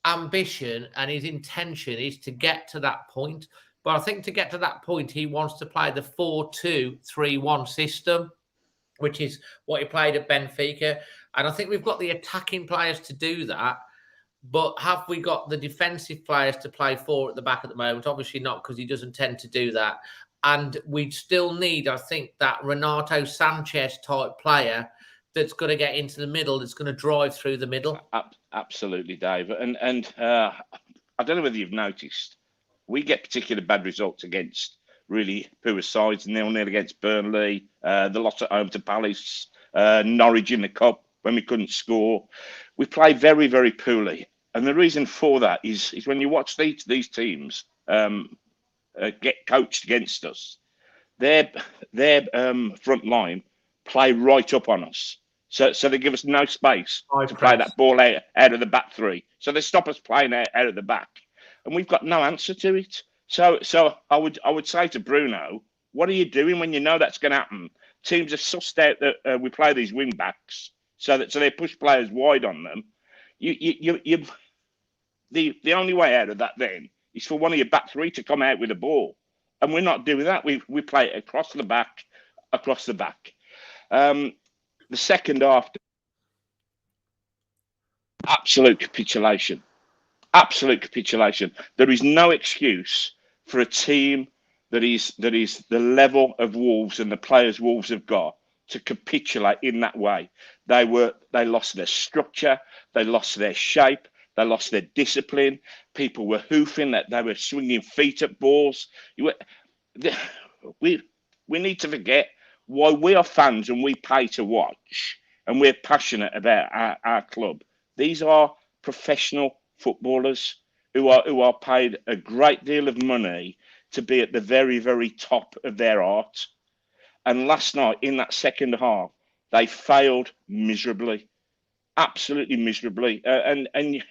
ambition and his intention is to get to that point. But I think to get to that point, he wants to play the 4-2-3-1 system, which is what he played at Benfica. And I think we've got the attacking players to do that. But have we got the defensive players to play 4 at the back at the moment? Obviously not, because he doesn't tend to do that. And we still need, I think, that Renato Sanchez type player that's going to get into the middle, that's going to drive through the middle. Absolutely, Dave. And I don't know whether you've noticed, we get particularly bad results against really poor sides. 0-0 against Burnley, the loss at home to Palace, Norwich in the Cup when we couldn't score. We play very, very poorly. And the reason for that is when you watch these teams get coached against us, their front line play right up on us. So they give us no space to play that ball out of the back 3. So they stop us playing out of the back. And we've got no answer to it. So I would say to Bruno, what are you doing when you know that's going to happen? Teams have sussed out that we play these wing backs, so they push players wide on them. The only way out of that then is for one of your back 3 to come out with the ball, and we're not doing that. We play it across the back. The second half, absolute capitulation. There is no excuse for a team that is the level of Wolves and the players Wolves have got to capitulate in that way. They lost their structure, they lost their shape, they lost their discipline. People were hoofing that they were swinging feet at balls. We need to forget why we are fans and we pay to watch, and we're passionate about our club. These are professional footballers who are paid a great deal of money to be at the very, very top of their art. And last night in that second half, they failed miserably, absolutely miserably. And you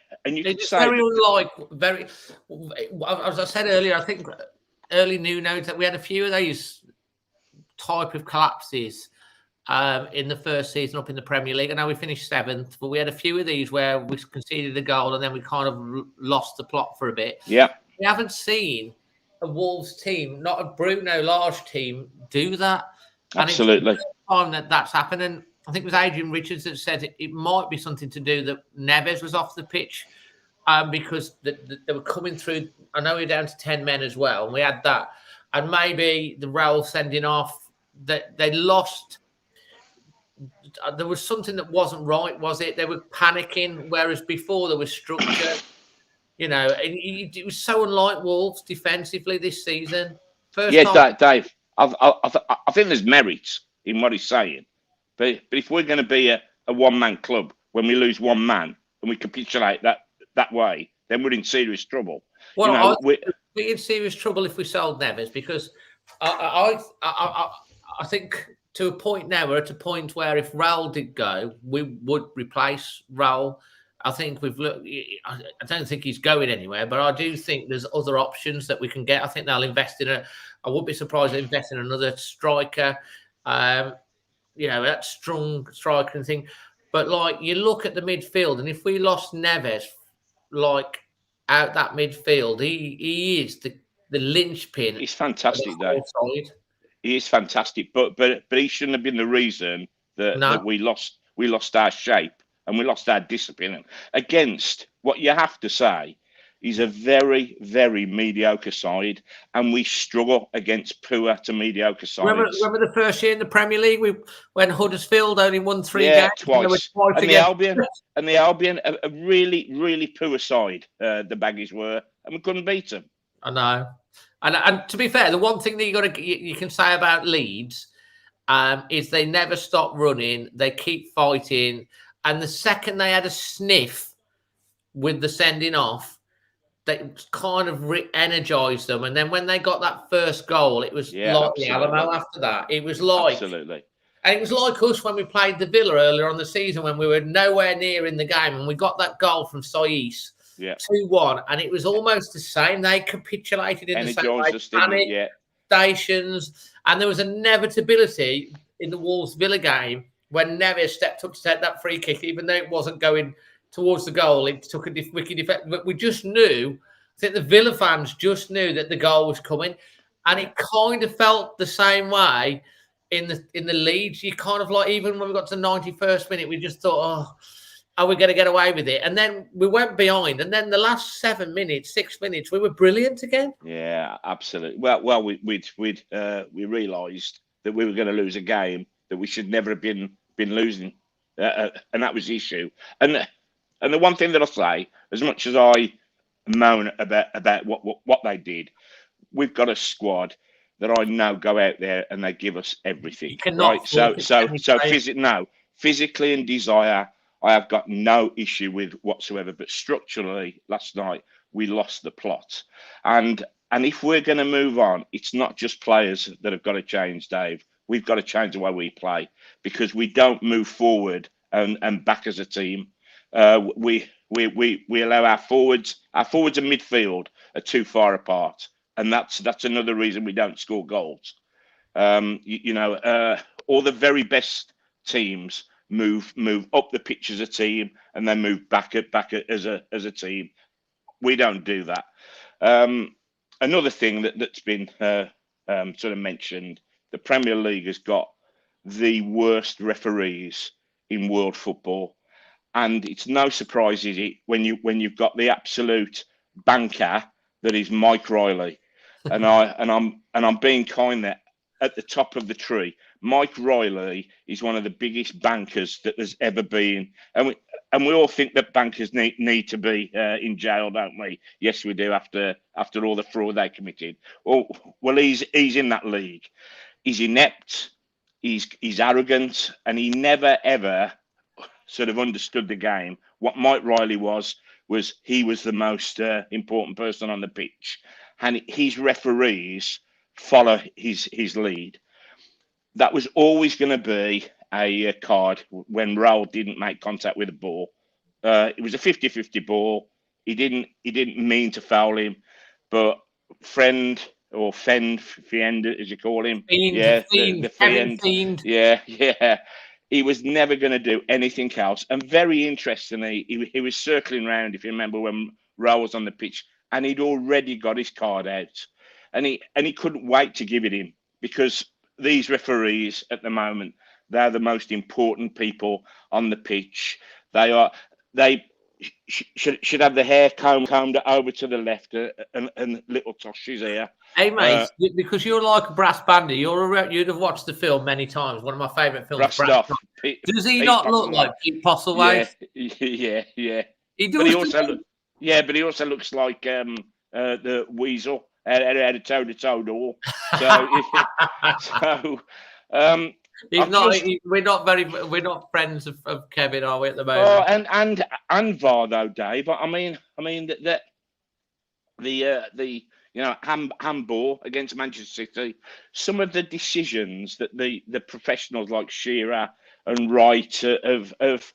could It's say very that, unlike, very, as I said earlier, I think early new notes that we had a few of those type of collapses in the first season up in the Premier League. I know we finished 7th, but we had a few of these where we conceded a goal and then we kind of lost the plot for a bit. yeah, We haven't seen a Wolves team, not a Bruno Lage team, do that. absolutely. And it's the first time that's happened. And I think it was Adrian Richards that said it might be something to do that Neves was off the pitch because they were coming through. I know we're down to 10 men as well, and we had that. And maybe the Raúl sending off, that they lost. There was something that wasn't right, was it? They were panicking, whereas before there was structure. And it was so unlike Wolves defensively this season. First half, Dave, I think there's merit in what he's saying, but if we're going to be a one-man club, when we lose one man and we capitulate that way, then we're in serious trouble. Well, we're in serious trouble if we sold Neves, because I think to a point now, we're at a point where if Raúl did go, we would replace Raúl. I think we've looked. I don't think he's going anywhere, but I do think there's other options that we can get. I think they'll invest in I wouldn't be surprised if they invest in another striker. That strong striker and thing. But like you look at the midfield, and if we lost Neves, like out that midfield, he is the linchpin. He's fantastic, Dave. He is fantastic, but he shouldn't have been the reason that we lost our shape and we lost our discipline against what you have to say is a very, very mediocre side, and we struggle against poor to mediocre sides. Remember the first year in the Premier League when Huddersfield only won 3 games? Twice. And the Albion, a really, really poor side, the Baggies were, and we couldn't beat them. I know. And to be fair, the one thing that you can say about Leeds is they never stop running. They keep fighting. And the second they had a sniff with the sending off, they kind of re-energized them. And then when they got that first goal, it was like the Alamo after that. It was like... Absolutely. And it was like us when we played the Villa earlier on the season when we were nowhere near in the game and we got that goal from Saiss. 2-1, and it was almost the same. They capitulated in the same way, panic, stations, and there was inevitability in the Wolves Villa game when Neves stepped up to take that free kick, even though it wasn't going towards the goal. It took a wicked effect, but we just knew. I think the Villa fans just knew that the goal was coming, and it kind of felt the same way in the Leeds. You kind of like, even when we got to the 91st minute, we just thought, oh, are we going to get away with it? And then we went behind. And then the last 6 minutes, we were brilliant again. Yeah, absolutely. Well, we realised that we were going to lose a game that we should never have been losing, and that was the issue. And the one thing that I'll say, as much as I moan about what they did, we've got a squad that I know go out there and they give us everything. Right? So physically and desire, I have got no issue with whatsoever. But structurally, last night we lost the plot. And if we're going to move on, it's not just players that have got to change, Dave. We've got to change the way we play, because we don't move forward and back as a team. We allow our forwards and midfield are too far apart, and that's another reason we don't score goals. All the very best teams move up the pitch as a team, and then move back as a team. We don't do that. Another thing that's been sort of mentioned, the Premier League has got the worst referees in world football, and it's no surprise, is it, when you've got the absolute banker that is Mike Riley, and I'm being kind there. At the top of the tree, Mike Riley is one of the biggest bankers that there's ever been, and we all think that bankers need to be in jail, don't we? Yes, we do. After all the fraud they committed, well, he's in that league. He's inept, he's arrogant, and he never ever sort of understood the game. What Mike Riley was he was the most important person on the pitch, and his referees follow his lead. that was always going to be a card when Raúl didn't make contact with the ball. It was a 50-50 ball. He didn't mean to foul him, but friend or Fiend, as you call him, the Fiend, yeah. He was never going to do anything else. And very interestingly, he was circling around, if you remember, when Raúl was on the pitch, and he'd already got his card out, and he couldn't wait to give it him, because these referees at the moment, they're the most important people on the pitch. They should have the hair combed over to the left and little toshes here. Hey mate, because you're like a brass bandy, you'd have watched the film many times. One of my favourite films. Does he not look like Pete Postlethwaite? Yeah. He does. But he also looks like the Weasel out of Toe Door. We're not friends of Kevin, are we, at the moment? Oh, and VAR though, Dave. I mean the handball against Manchester City. Some of the decisions that the professionals like Shearer and Wright have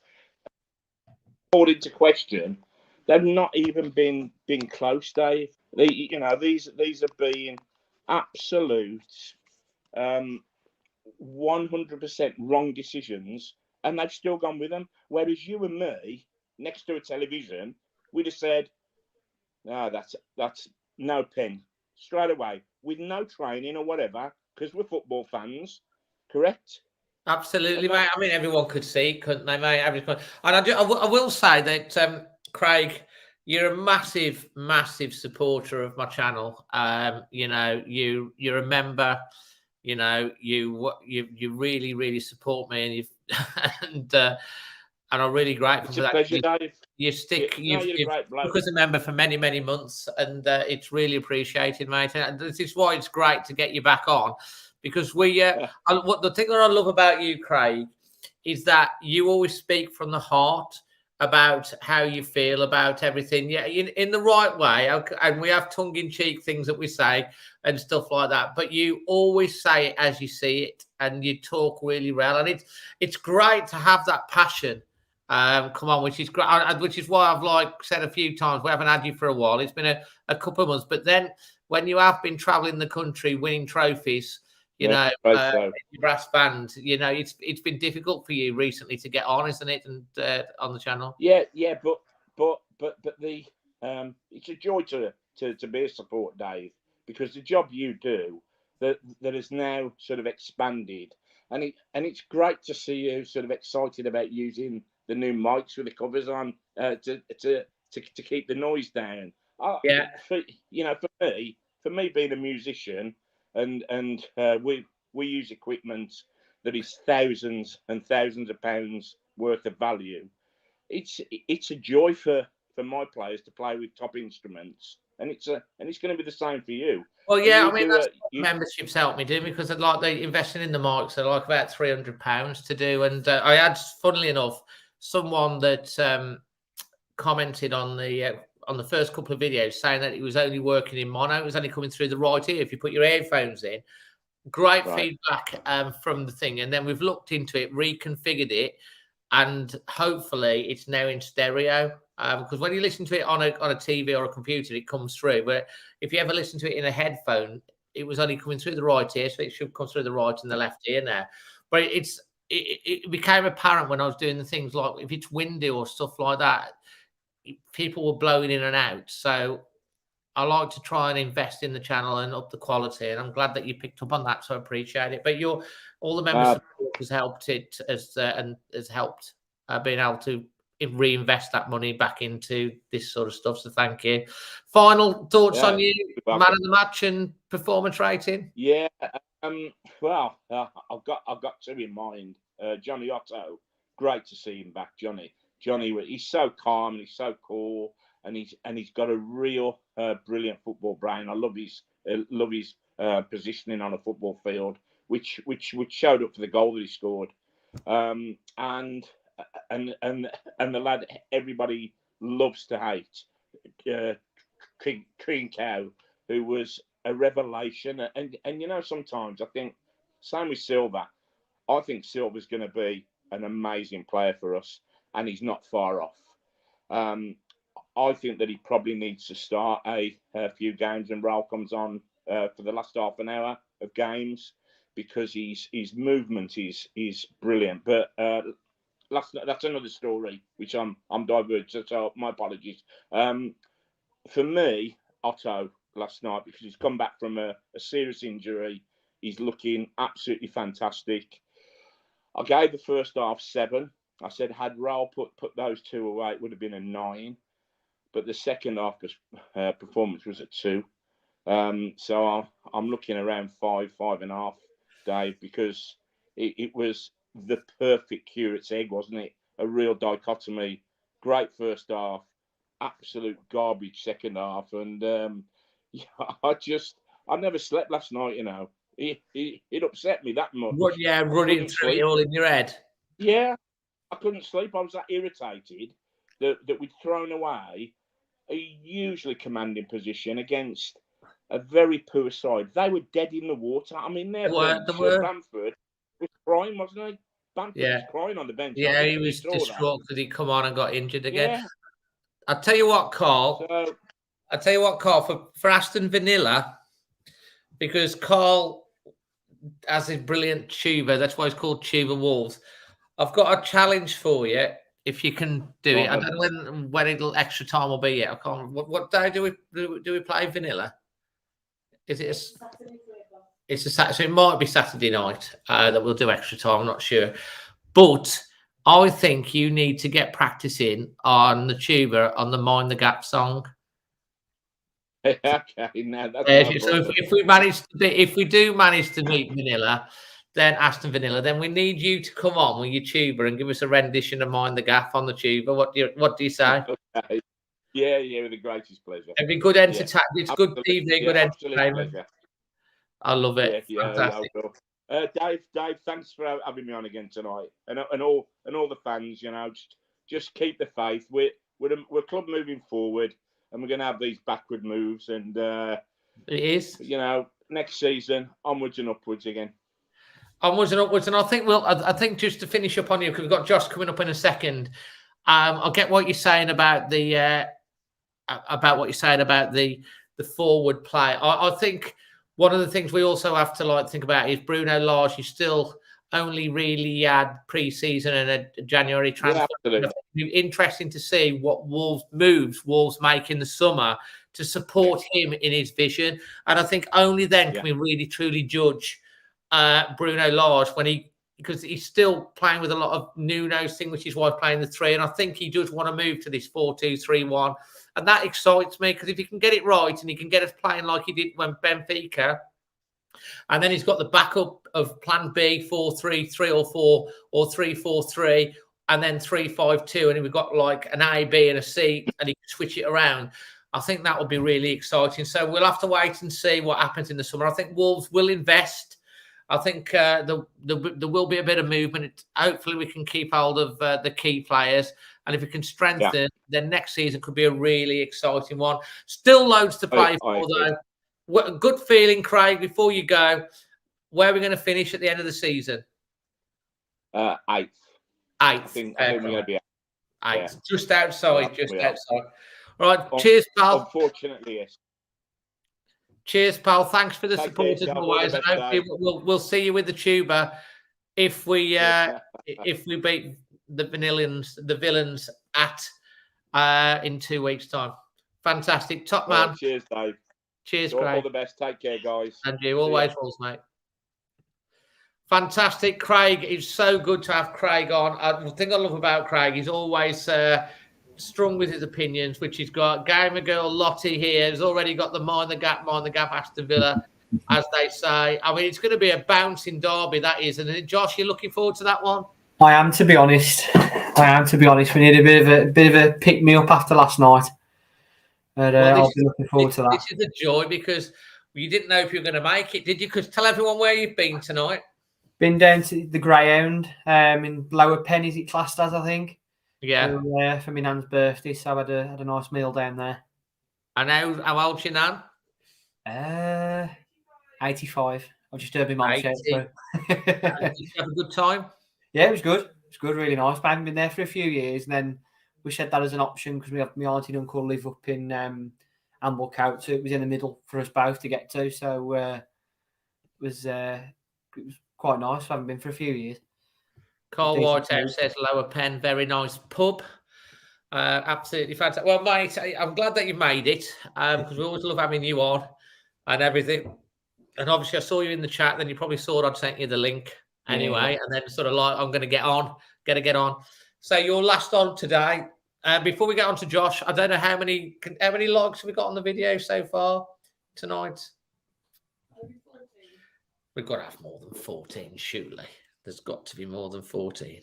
called into question, they've not even been close, Dave. These have been absolute 100% wrong decisions, and they've still gone with them. Whereas you and me, next to a television, we'd have said, "No, that's no pen," straight away, with no training or whatever, because we're football fans, correct? Absolutely, mate. I mean, everyone could see, couldn't they, mate? And I will say that, Craig, you're a massive, massive supporter of my channel. You're a member. You really, really support me, and I'm really grateful for that. Pleasure, Dave. You've stuck as a member for many, many months, and it's really appreciated, mate. And this is why it's great to get you back on, because the thing that I love about you, Craig, is that you always speak from the heart about how you feel about everything, in the right way. And we have tongue-in-cheek things that we say and stuff like that, but you always say it as you see it, and you talk really well, and it's great to have that passion come on, which is great, which is why I've said a few times, we haven't had you for a while. It's been a couple of months, but then when you have been traveling the country winning trophies, your brass band, it's been difficult for you recently to get on, isn't it? And on the channel. Yeah, but the it's a joy to be a support, Dave, because the job you do that is now sort of expanded, and it's great to see you sort of excited about using the new mics with the covers on to keep the noise down. For me being a musician, and we use equipment that is thousands and thousands of pounds worth of value. It's a joy for my players to play with top instruments, and it's going to be the same for you. Well, yeah, that's what memberships help me do, because they investing in the mics. They're about £300 to do, and I had, funnily enough, someone that commented on the first couple of videos saying that it was only working in mono. It was only coming through the right ear if you put your earphones in. Great feedback from the thing, and then we've looked into it, reconfigured it, and hopefully it's now in stereo. Because when you listen to it on a TV or a computer, it comes through. But if you ever listen to it in a headphone, it was only coming through the right ear, so it should come through the right and the left ear now. But it became apparent when I was doing the things like if it's windy or stuff like that, people were blowing in and out. So I like to try and invest in the channel and up the quality, and I'm glad that you picked up on that, so I appreciate it. But all the members has helped it and has helped being able to reinvest that money back into this sort of stuff. So thank you. Final thoughts on you, man of the match and performance rating? Yeah, well, I've got two in mind. Johnny Otto, great to see him back. Johnny, he's so calm and he's so cool, and he's got a real brilliant football brain. I love his positioning on a football field, which showed up for the goal that he scored. And the lad everybody loves to hate, Trincão, who was a revelation. And sometimes I think Same with Silva. I think Silva's going to be an amazing player for us, and he's not far off. I think that he probably needs to start a few games, and Raúl comes on for the last half an hour of games, because his movement is brilliant. But that's another story, which I'm diverged. So my apologies. For me, Otto last night, because he's come back from a serious injury, he's looking absolutely fantastic. I gave the first half 7. I said, had Raúl put those 2 away, it would have been a 9. But the second half performance was at 2. So I'm looking around 5.5, Dave, because it was the perfect curate's egg, wasn't it? A real dichotomy. Great first half, absolute garbage second half, and I never slept last night. You know, it upset me that much. Running through it all in your head. Yeah, I couldn't sleep. I was that irritated that we'd thrown away a hugely commanding position against a very poor side. They were dead in the water. I mean, Bamford was crying, wasn't he? Bamford was crying on the bench. Yeah, he was distraught because he come on and got injured again. Yeah. I'll tell you what, Carl. For Aston Vanilla, because Carl has a brilliant tuba. That's why it's called Tuba Wolves. I've got a challenge for you. If you can do it, I don't know when it'll extra time will be yet. I can't. What day do we play Vanilla? Is it? It's a Saturday. So it might be Saturday night that we'll do extra time. I'm not sure, but I think you need to get practicing on the tuba on the Mind the Gap song. Okay, now that's so if we do manage to meet Vanilla, then Aston Vanilla, then we need you to come on with your tuba and give us a rendition of Mind the Gap on the tuba. What do you say? Okay. Yeah, with the greatest pleasure. It'd be good entertainment. Yeah, it's good TV, good entertainment. Pleasure. I love it. Yeah, fantastic. Dave, thanks for having me on again tonight, and all the fans. You know, just keep the faith. We're a club moving forward, and we're going to have these backward moves. And it is. You know, next season onwards and upwards again. Onwards and upwards, and I think just to finish up on you, because we've got Josh coming up in a second. I'll get what you're saying about the forward play. I think one of the things we also have to think about is Bruno Lage. You still only really had pre-season and a January transfer. Yeah, it'll be interesting to see what Wolves make in the summer to support him in his vision, and I think only then can we really truly judge Bruno Lage because he's still playing with a lot of Nuno's thing, which is why he's playing the 3. And I think he does want to move to this 4-2-3-1. And that excites me, because if he can get it right and he can get us playing like he did when Benfica, and then he's got the backup of plan B, 4-3-3 or 3-4-3, and then 3-5-2, and we've got like an A, B and a C, and he can switch it around. I think that would be really exciting. So we'll have to wait and see what happens in the summer. I think Wolves will invest. I think there will be a bit of movement. Hopefully, we can keep hold of the key players. And if we can strengthen, then next season could be a really exciting one. Still loads to play for, though. Good feeling, Craig, before you go. Where are we going to finish at the end of the season? 8th. I think we're going to be 8th. Yeah. Just outside. Outside. All right. Oh, cheers, pal. Unfortunately, yes. Cheers, pal. Thanks for the support as always. And hopefully we'll see you with the tuba if we beat the villains in 2 weeks' time. Fantastic. Top man. Cheers, Dave. Cheers, Craig. All the best. Take care, guys. And you always, mate. Fantastic. Craig, it's so good to have Craig on. The thing I love about Craig, he's always strong with his opinions, which he's got. Gamer Girl Lottie here has already got the Mind the Gap Aston Villa, as they say. I mean, it's going to be a bouncing derby, that is. And Josh, you're looking forward to that one? I am, to be honest. We need a bit of a pick me up after last night. But I'll be looking forward to that. This is a joy, because you didn't know if you were going to make it, did you? Because tell everyone where you've been tonight. Been down to the Greyhound in Lower Pen, is it classed as, I think? Yeah. For my nan's birthday, so I had a nice meal down there. And how old's your nan? 85. I just heard my mum shout. Did you have a good time? Yeah, it was good. It was good, really nice. I hadn't been there for a few years, and then we said that as an option because we have my auntie and uncle live up in Amblecote, so it was in the middle for us both to get to. So it was quite nice. I haven't been for a few years. Carl Whitehouse says Lower Pen, very nice pub. Absolutely fantastic. Well, mate, I'm glad that you made it because we always love having you on and everything. And obviously, I saw you in the chat. Then you probably saw I'd sent you the link anyway, and then sort of like I'm going to get on. So you're last on today. Before we get on to Josh, I don't know how many likes have we got on the video so far tonight. We've got to have more than 14, surely. There's got to be more than 14.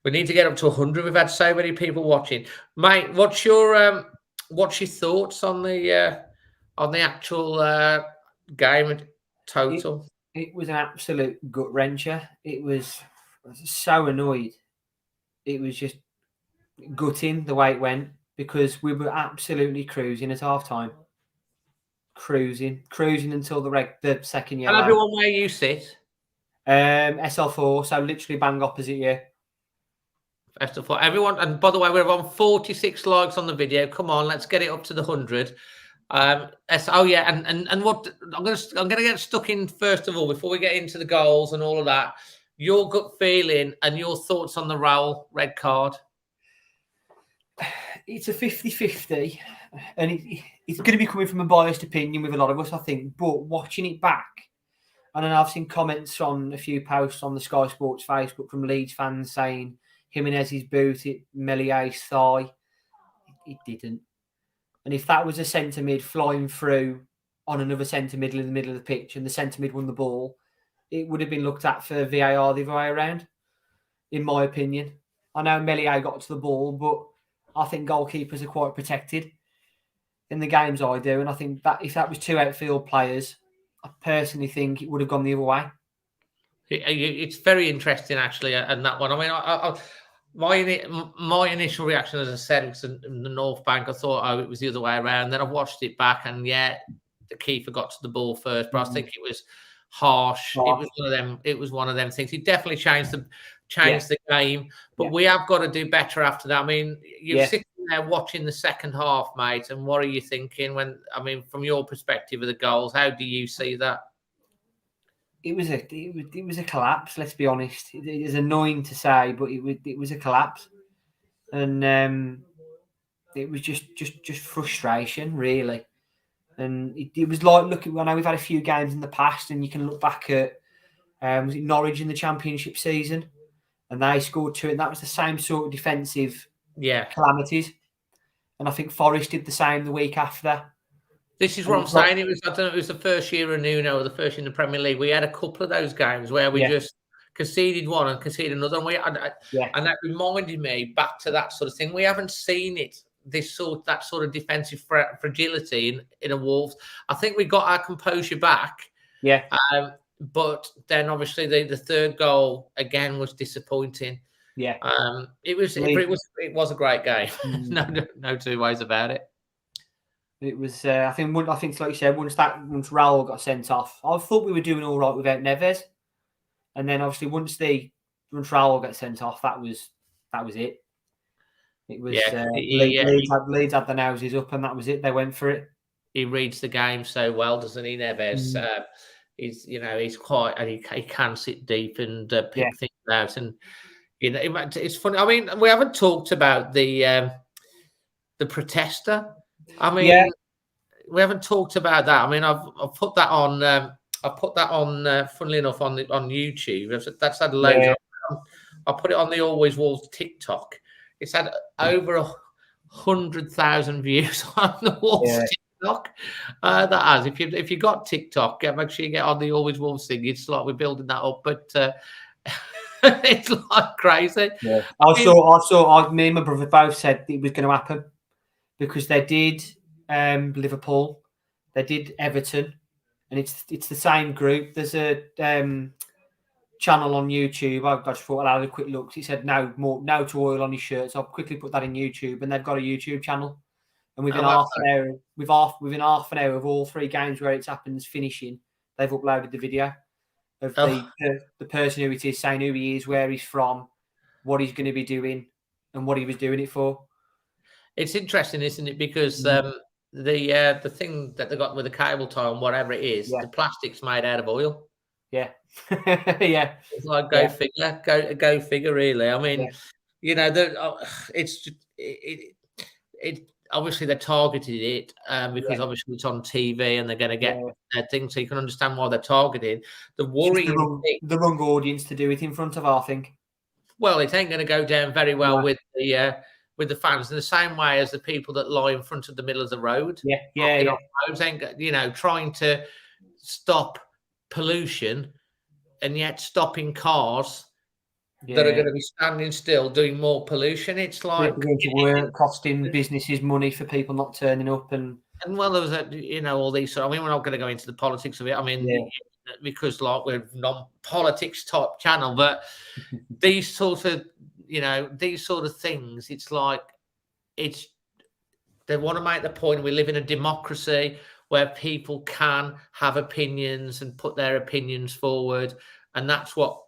We need to get up to 100. We've had so many people watching, mate. What's your thoughts on the actual game total? It was an absolute gut wrencher. I was so annoyed. It was just gutting the way it went because we were absolutely cruising at half time. Cruising until the second yellow. And everyone where you sit. SL4, so literally bang opposite you. SL4, everyone, and by the way, we're on 46 likes on the video. Come on, let's get it up to the 100. Oh yeah, and what I'm gonna get stuck in first of all before we get into the goals and all of that. Your gut feeling and your thoughts on the Raúl red card. It's a 50-50, and it's going to be coming from a biased opinion with a lot of us, I think. But watching it back, and then I've seen comments on a few posts on the Sky Sports Facebook from Leeds fans saying Jimenez's boot hit Melié's thigh. It didn't. And if that was a centre mid flying through on another centre mid in the middle of the pitch and the centre mid won the ball, it would have been looked at for VAR the other way around, in my opinion. I know Melié got to the ball, but I think goalkeepers are quite protected in the games I do. And I think that if that was two outfield players, I personally think it would have gone the other way. It's very interesting, actually, and that one. I mean, my initial reaction, as I said, was in the North Bank. I thought, oh, it was the other way around. Then I watched it back, and yeah, the keeper got to the ball first, but I think it was harsh. It was one of them things. It definitely changed the game, but we have got to do better after that. I mean, you're sitting there watching the second half, mate, and what are you thinking from your perspective of the goals? How do you see that? It was a collapse. Let's be honest. It is annoying to say, but it was a collapse, and it was just frustration, really. And it was like, look, I know we've had a few games in the past, and you can look back at was it Norwich in the Championship season, and they scored 2, and that was the same sort of defensive calamities. And I think Forest did the same the week after. This is what I'm saying. I don't know, it was the first year of Nuno, or the first year in the Premier League. We had a couple of those games where we just conceded one and conceded another. And that reminded me back to that sort of thing. We haven't seen it, that sort of defensive fragility in a Wolves. I think we got our composure back. Yeah. But then obviously the third goal again was disappointing. Yeah. It was a great game. No two ways about it. It was. I think like you said, once Raúl got sent off, I thought we were doing all right without Neves, and then obviously once Raúl got sent off, that was it. It was Leeds had the noses up, and that was it. They went for it. He reads the game so well, doesn't he, Neves? He's quite, and he can sit deep and pick things out. And it's funny. I mean, we haven't talked about the protester. I mean, we haven't talked about that. I mean, I've put that on. Funnily enough, on YouTube. That's had loads. I put it on the Always Wolves TikTok. It's had over 100,000 views on the Wolves TikTok. That has. If you got TikTok, make sure you get on the Always Wolves thing. It's like we're building that up, but it's like crazy. Yeah. I saw. Me and my brother both said it was going to happen. Because they did Liverpool, they did Everton, and it's the same group. There's a channel on YouTube. I just thought I'll have a quick look. He said no to oil on his shirt, so I'll quickly put that in YouTube, and they've got a YouTube channel. And within half an hour of all 3 games where it's happened finishing, they've uploaded the video. of Oh. the person who it is, saying who he is, where he's from, what he's going to be doing, and what he was doing it for. It's interesting, isn't it? Because the thing that they got with the cable tie and whatever it is, the plastic's made out of oil. Yeah, yeah. It's like figure, go figure. Really, I mean, you know, it's just, it obviously they targeted it because obviously it's on TV and they're going to get their thing, so you can understand why they're targeted. The worrying the wrong audience to do it in front of, I think. Well, it ain't going to go down very well with the fans in the same way as the people that lie in front of the middle of the road. Roads ain't, you know, trying to stop pollution and yet stopping cars that are going to be standing still doing more pollution. It's like going to work, costing businesses money for people not turning up, and well, there was all these. I mean, we're not going to go into the politics of it. I mean, because like we're non-politics type channel, but these sort of things, it's like they want to make the point we live in a democracy where people can have opinions and put their opinions forward, and that's what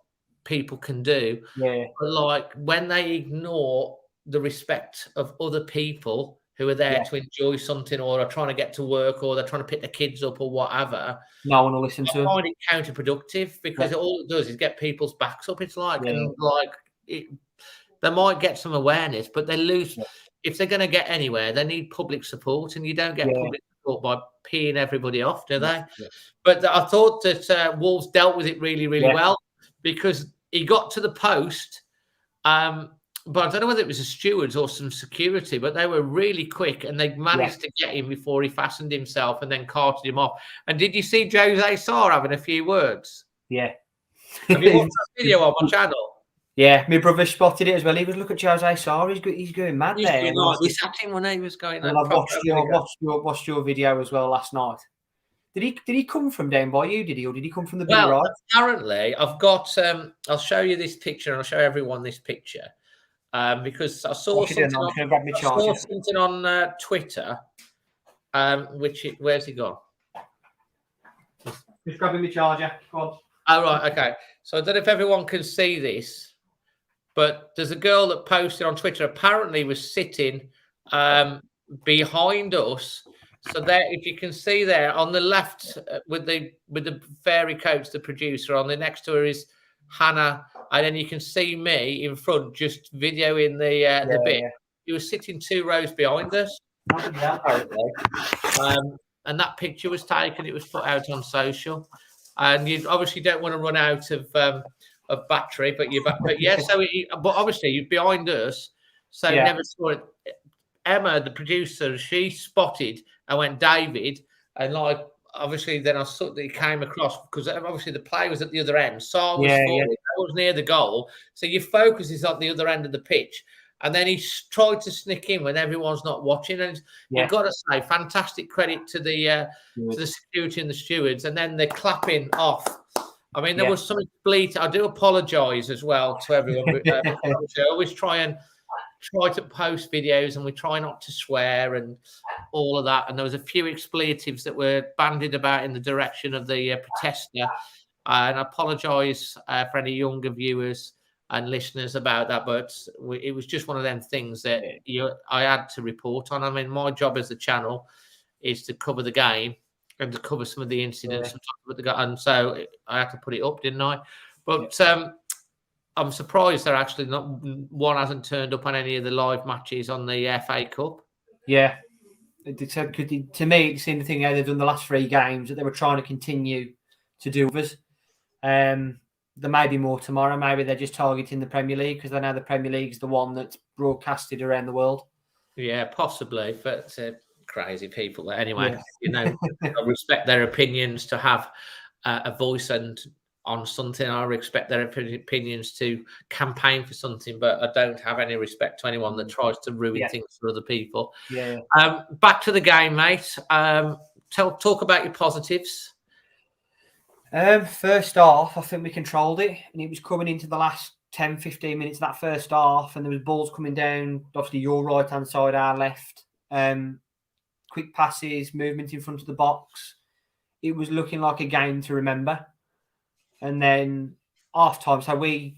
people can do. But like when they ignore the respect of other people who are there to enjoy something, or are trying to get to work, or they're trying to pick their kids up or whatever, no one will listen to them. I find it counterproductive because all it does is get people's backs up. It's like they might get some awareness, but they lose. If they're going to get anywhere, they need public support, and you don't get public support by peeing everybody off, do they? But I thought that Wolves dealt with it really, really well, because he got to the post, but I don't know whether it was the stewards or some security, but they were really quick, and they managed to get him before he fastened himself and then carted him off. And did you see Jose Sarr having a few words? Yeah. Have you watched that video on my channel? Yeah, my brother spotted it as well. He was looking at Jose Sarr. He's going mad there. He's acting when he was going. And I've watched your video as well last night. Did he come from down by you? Did he, or did he come from the blue ride? Apparently, I've got. I'll show you this picture, and I'll show everyone this picture, because I saw something on Twitter. Where's he gone? Just grabbing my charger. Go on. Oh right, okay. So I don't know if everyone can see this, but there's a girl that posted on Twitter. Apparently, was sitting behind us. So there, if you can see there on the left with the fairy coats, the producer, on the next to her is Hannah, and then you can see me in front just videoing the bit. He was sitting 2 rows behind us, apparently. And that picture was taken. It was put out on social, and you obviously don't want to run out of battery, but but obviously you're behind us, so never saw it. Emma, the producer, she spotted and went, David, and like obviously then I saw that he came across, because obviously the play was at the other end. Sarr was forward, that was near the goal, so your focus is at the other end of the pitch. And then he tried to sneak in when everyone's not watching. And you've got to say, fantastic credit to the security and the stewards. And then the clapping off. I mean, there was something bleat. I do apologise as well to everyone. I always try to post videos, and we try not to swear and all of that. And there was a few expletives that were bandied about in the direction of the protester. And I apologise for any younger viewers and listeners about that, but it was just one of them things that I had to report on. I mean, my job as the channel is to cover the game and to cover some of the incidents, and so I had to put it up, didn't I? But I'm surprised they're actually one hasn't turned up on any of the live matches on the FA Cup. Yeah, to me, it seemed the thing how they've done the last 3 games that they were trying to continue to do with us. There may be more tomorrow. Maybe they're just targeting the Premier League because they know the Premier League's the one that's broadcasted around the world. Yeah, possibly, but crazy people. Anyway, I respect their opinions to have a voice and on something. I respect their opinions to campaign for something, but I don't have any respect to anyone that tries to ruin things for other people. Back to the game, mate. Talk about your positives. First half, I think we controlled it, and it was coming into the last 10-15 minutes of that first half, and there was balls coming down, obviously your right-hand side, our left, quick passes, movement in front of the box. It was looking like a game to remember. And then half time, so we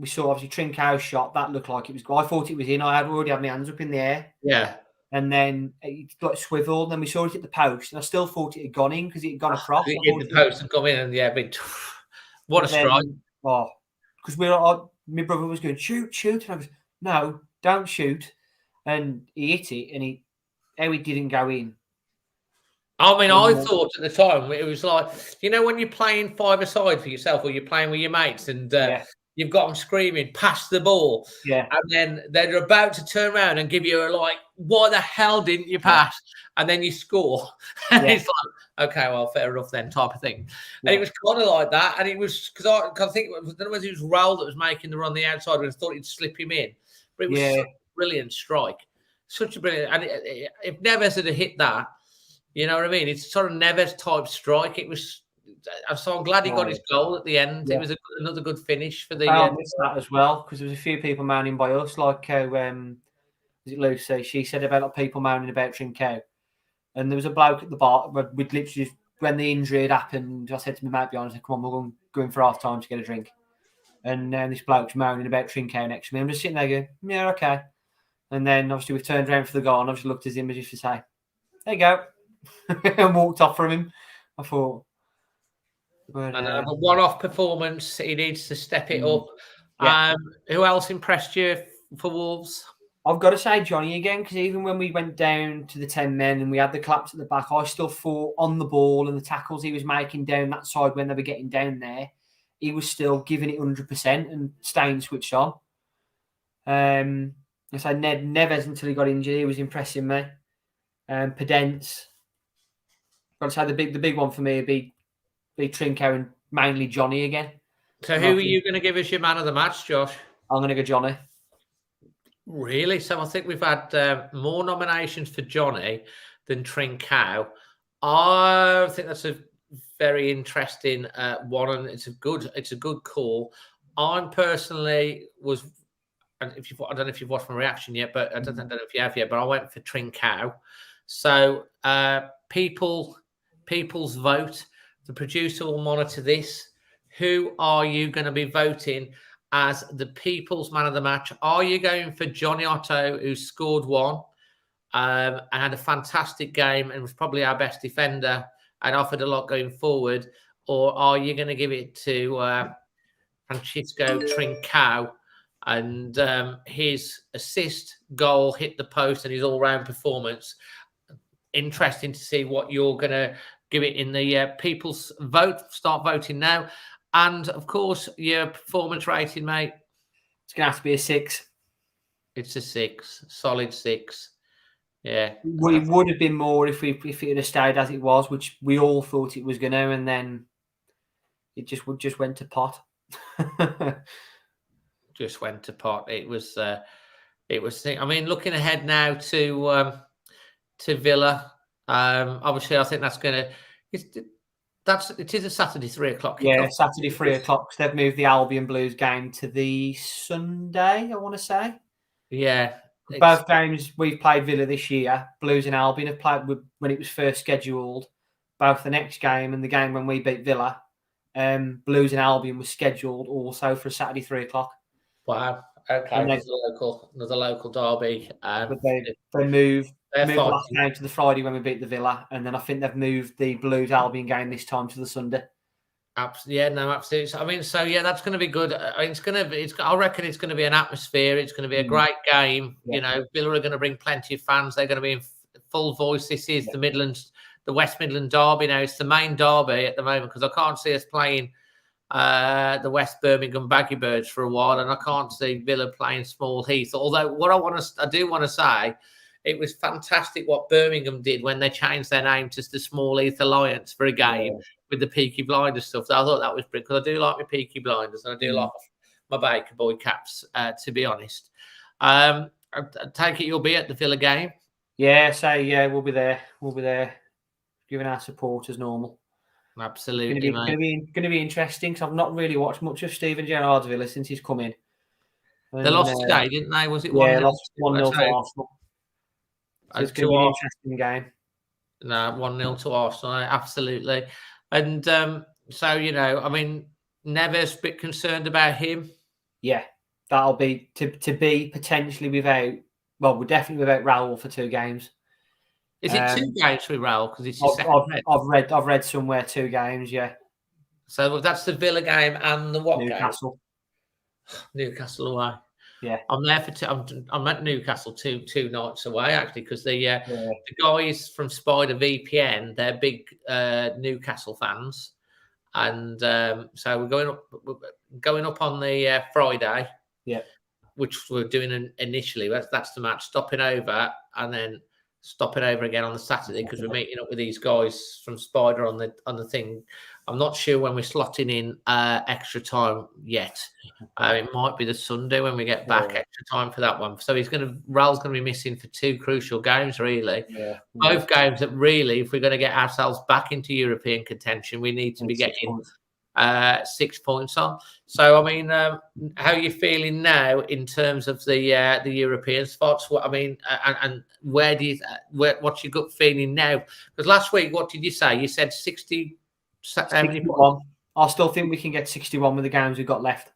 saw obviously Trincão's shot. That looked like it was. I thought it was in. I had already had my hands up in the air. Yeah. And then it got swiveled. And then we saw it at the post, and I still thought it had gone in because it had gone across. It hit the post and come in, and yeah, what a strike! Oh, because my brother was going shoot, and I was no, don't shoot, and he hit it, and how he didn't go in. I mean, I thought at the time it was like, you know, when you're playing five-a-side for yourself or you're playing with your mates and you've got them screaming, pass the ball. Yeah. And then they're about to turn around and give you a like, why the hell didn't you pass? Yeah. And then you score. And it's like, okay, well, fair enough then type of thing. And it was kind of like that. And it was, because I think, I don't know whether it was Raúl that was making the run on the outside, but I thought he'd slip him in. But it was such a brilliant strike. Such a brilliant, and if Neves had hit that, you know what I mean? It's sort of Neves type strike. It was, so I'm glad he got his goal at the end. It was another good finish for the. I missed that as well because there was a few people moaning by us, like how was it Lucy? She said about like, people moaning about Trincão, and there was a bloke at the bar. We'd literally, when the injury had happened, I said to my mate behind, I said, "Come on, we're going for half time to get a drink." And this bloke's moaning about Trincão next to me. I'm just sitting there going, "Yeah, okay." And then obviously we've turned around for the goal, and I've just looked at his images to say, "There you go." And walked off from him. I thought, but, a one-off performance. He needs to step it up. Yeah. Who else impressed you for Wolves? I've got to say Johnny again, because even when we went down to the 10 men and we had the collapse at the back, I still thought on the ball and the tackles he was making down that side when they were getting down there, he was still giving it 100% and staying switched on. I say Neves until he got injured, he was impressing me. Pedence. I'd say the big one for me would be Trincão and mainly Johnny again. So who are you going to give us your man of the match, Josh? I'm going to go Johnny. Really? So I think we've had more nominations for Johnny than Trincão. I think that's a very interesting one, and it's a good call. I'm personally was, and I don't know if you've watched my reaction yet, but I don't know if you have yet, but I went for Trincão. So people's vote. The producer will monitor this. Who are you going to be voting as the people's man of the match? Are you going for Johnny Otto, who scored one and had a fantastic game and was probably our best defender and offered a lot going forward? Or are you going to give it to Francisco Trincão and his assist, goal, hit the post, and his all-round performance? Interesting to see what you're going to give it in the people's vote. Start voting now. And, of course, your performance rating, mate? It's going to have to be a 6. It's a 6. Solid 6. Yeah. Well, it would have been more if it had stayed as it was, which we all thought it was going to, and then it just went to pot. Just went to pot. It was. I mean, looking ahead now to Villa. Obviously, I think that's going to. It is a Saturday 3 o'clock. Yeah, Saturday 3 o'clock. They've moved the Albion Blues game to the Sunday, I want to say. Yeah. Both games we've played Villa this year, Blues and Albion have played when it was first scheduled. Both the next game and the game when we beat Villa, Blues and Albion was scheduled also for Saturday 3 o'clock. Wow. Okay. Another local derby. But they moved the last game to the Friday when we beat the Villa, and then I think they've moved the Blues Albion game this time to the Sunday. Absolutely. Yeah, no, absolutely. I mean, so yeah, that's going to be good. I reckon it's going to be an atmosphere. It's going to be a great game. Yeah. You know, Villa are going to bring plenty of fans. They're going to be in full voice. This is the West Midland derby now. It's the main derby at the moment because I can't see us playing the West Birmingham Baggy Birds for a while, and I can't see Villa playing Small Heath. Although I do want to say, it was fantastic what Birmingham did when they changed their name to the Small Heath Alliance for a game with the Peaky Blinders stuff. So I thought that was brilliant because I do like my Peaky Blinders and I do like my Baker Boy caps, to be honest. I take it you'll be at the Villa game? Yeah, we'll be there. We'll be there giving our support as normal. Absolutely, mate. It's going to be interesting because I've not really watched much of Steven Gerrard's Villa since he's come in. And, they lost today, didn't they? Was it 1-0? Yeah, lost 1-0 to Arsenal. So it's going to be an interesting game. No, 1-0 to Arsenal, absolutely. And so, you know, I mean, Neves a bit concerned about him. Yeah, that'll be to be potentially without. Well, we're definitely without Raúl for 2 games. Is it 2 games with Raúl? Because it's his second red. I've read somewhere 2 games. Yeah. So that's the Villa game and the what Newcastle. game? Newcastle away. Yeah. I'm there for. I'm at Newcastle two nights away actually because the guys from Spider VPN, they're big Newcastle fans, and so we're going up on the Friday. Yeah. Which we're doing initially. That's the match. Stopping over and then stopping over again on the Saturday because we're meeting up with these guys from Spider on the thing. I'm not sure when we're slotting in extra time yet. It might be the Sunday when we get back extra time for that one. So Raúl's going to be missing for 2 crucial games, really. Yeah. Both games that really, if we're going to get ourselves back into European contention, we need to be getting 6 points on. So, I mean, how are you feeling now in terms of the European spots? What I mean, and what's your gut feeling now? Because last week, what did you say? You said 60. 61. I still think we can get 61 with the games we've got left.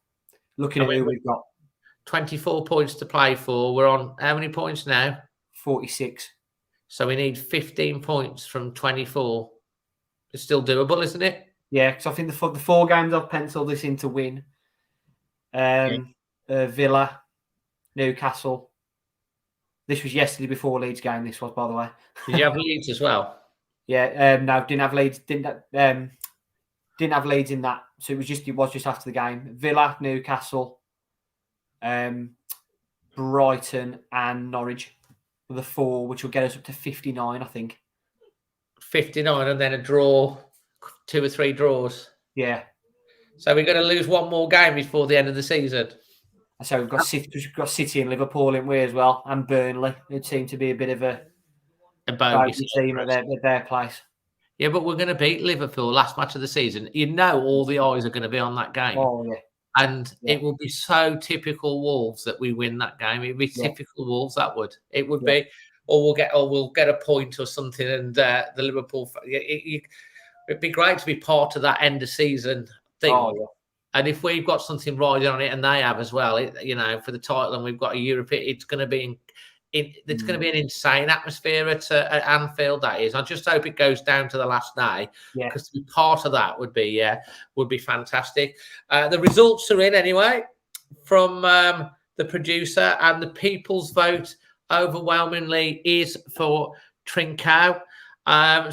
Looking at who we've got. 24 points to play for. We're on how many points now? 46. So we need 15 points from 24. It's still doable, isn't it? Yeah, because I think the 4 games I've penciled this in to win. Villa, Newcastle. This was yesterday before Leeds game. This was, by the way. Did you have Leeds as well? Yeah, no, didn't have Leeds. Didn't have Leeds in that. So it was just after the game. Villa, Newcastle, Brighton, and Norwich were the 4, which will get us up to 59, I think. 59, and then a draw, 2 or 3 draws. Yeah. So we're going to lose 1 more game before the end of the season. So we've got City and Liverpool in way as well, and Burnley. It seemed to be a bit of a bogey team at their place. Yeah, but we're going to beat Liverpool last match of the season. You know, all the eyes are going to be on that game. Oh yeah, and it will be so typical Wolves that we win that game. It'd be typical Wolves. That would be, or we'll get a point or something. And the Liverpool, it'd be great to be part of that end of season thing. Oh, yeah. And if we've got something riding on it, and they have as well, for the title, and we've got a European, it's going to be it's going to be an insane atmosphere at Anfield. That is. I just hope it goes down to the last day, because to be part of that would be fantastic. The results are in anyway from the producer, and the people's vote overwhelmingly is for Trincão.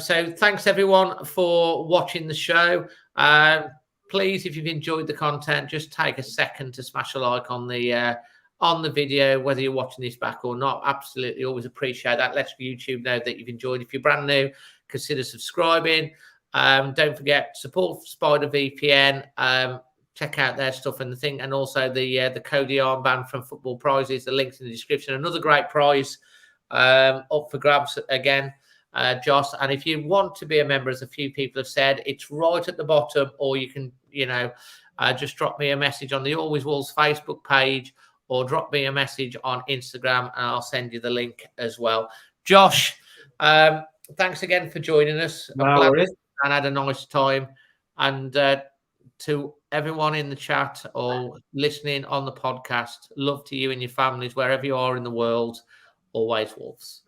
So thanks everyone for watching the show. Please, if you've enjoyed the content, just take a second to smash a like on the video, whether you're watching this back or not. Absolutely, always appreciate that. Let YouTube know that you've enjoyed. If you're brand new, consider subscribing. Don't forget, support Spider VPN. Check out their stuff and the thing, and also the Cody armband from Football Prizes. The link's in the description. Another great prize up for grabs again, Josh. And if you want to be a member, as a few people have said, it's right at the bottom, or you can, just drop me a message on the Always Wolves Facebook page, or drop me a message on Instagram, and I'll send you the link as well. Josh, thanks again for joining us. I'm glad and had a nice time. And to everyone in the chat or listening on the podcast, love to you and your families, wherever you are in the world. Always Wolves.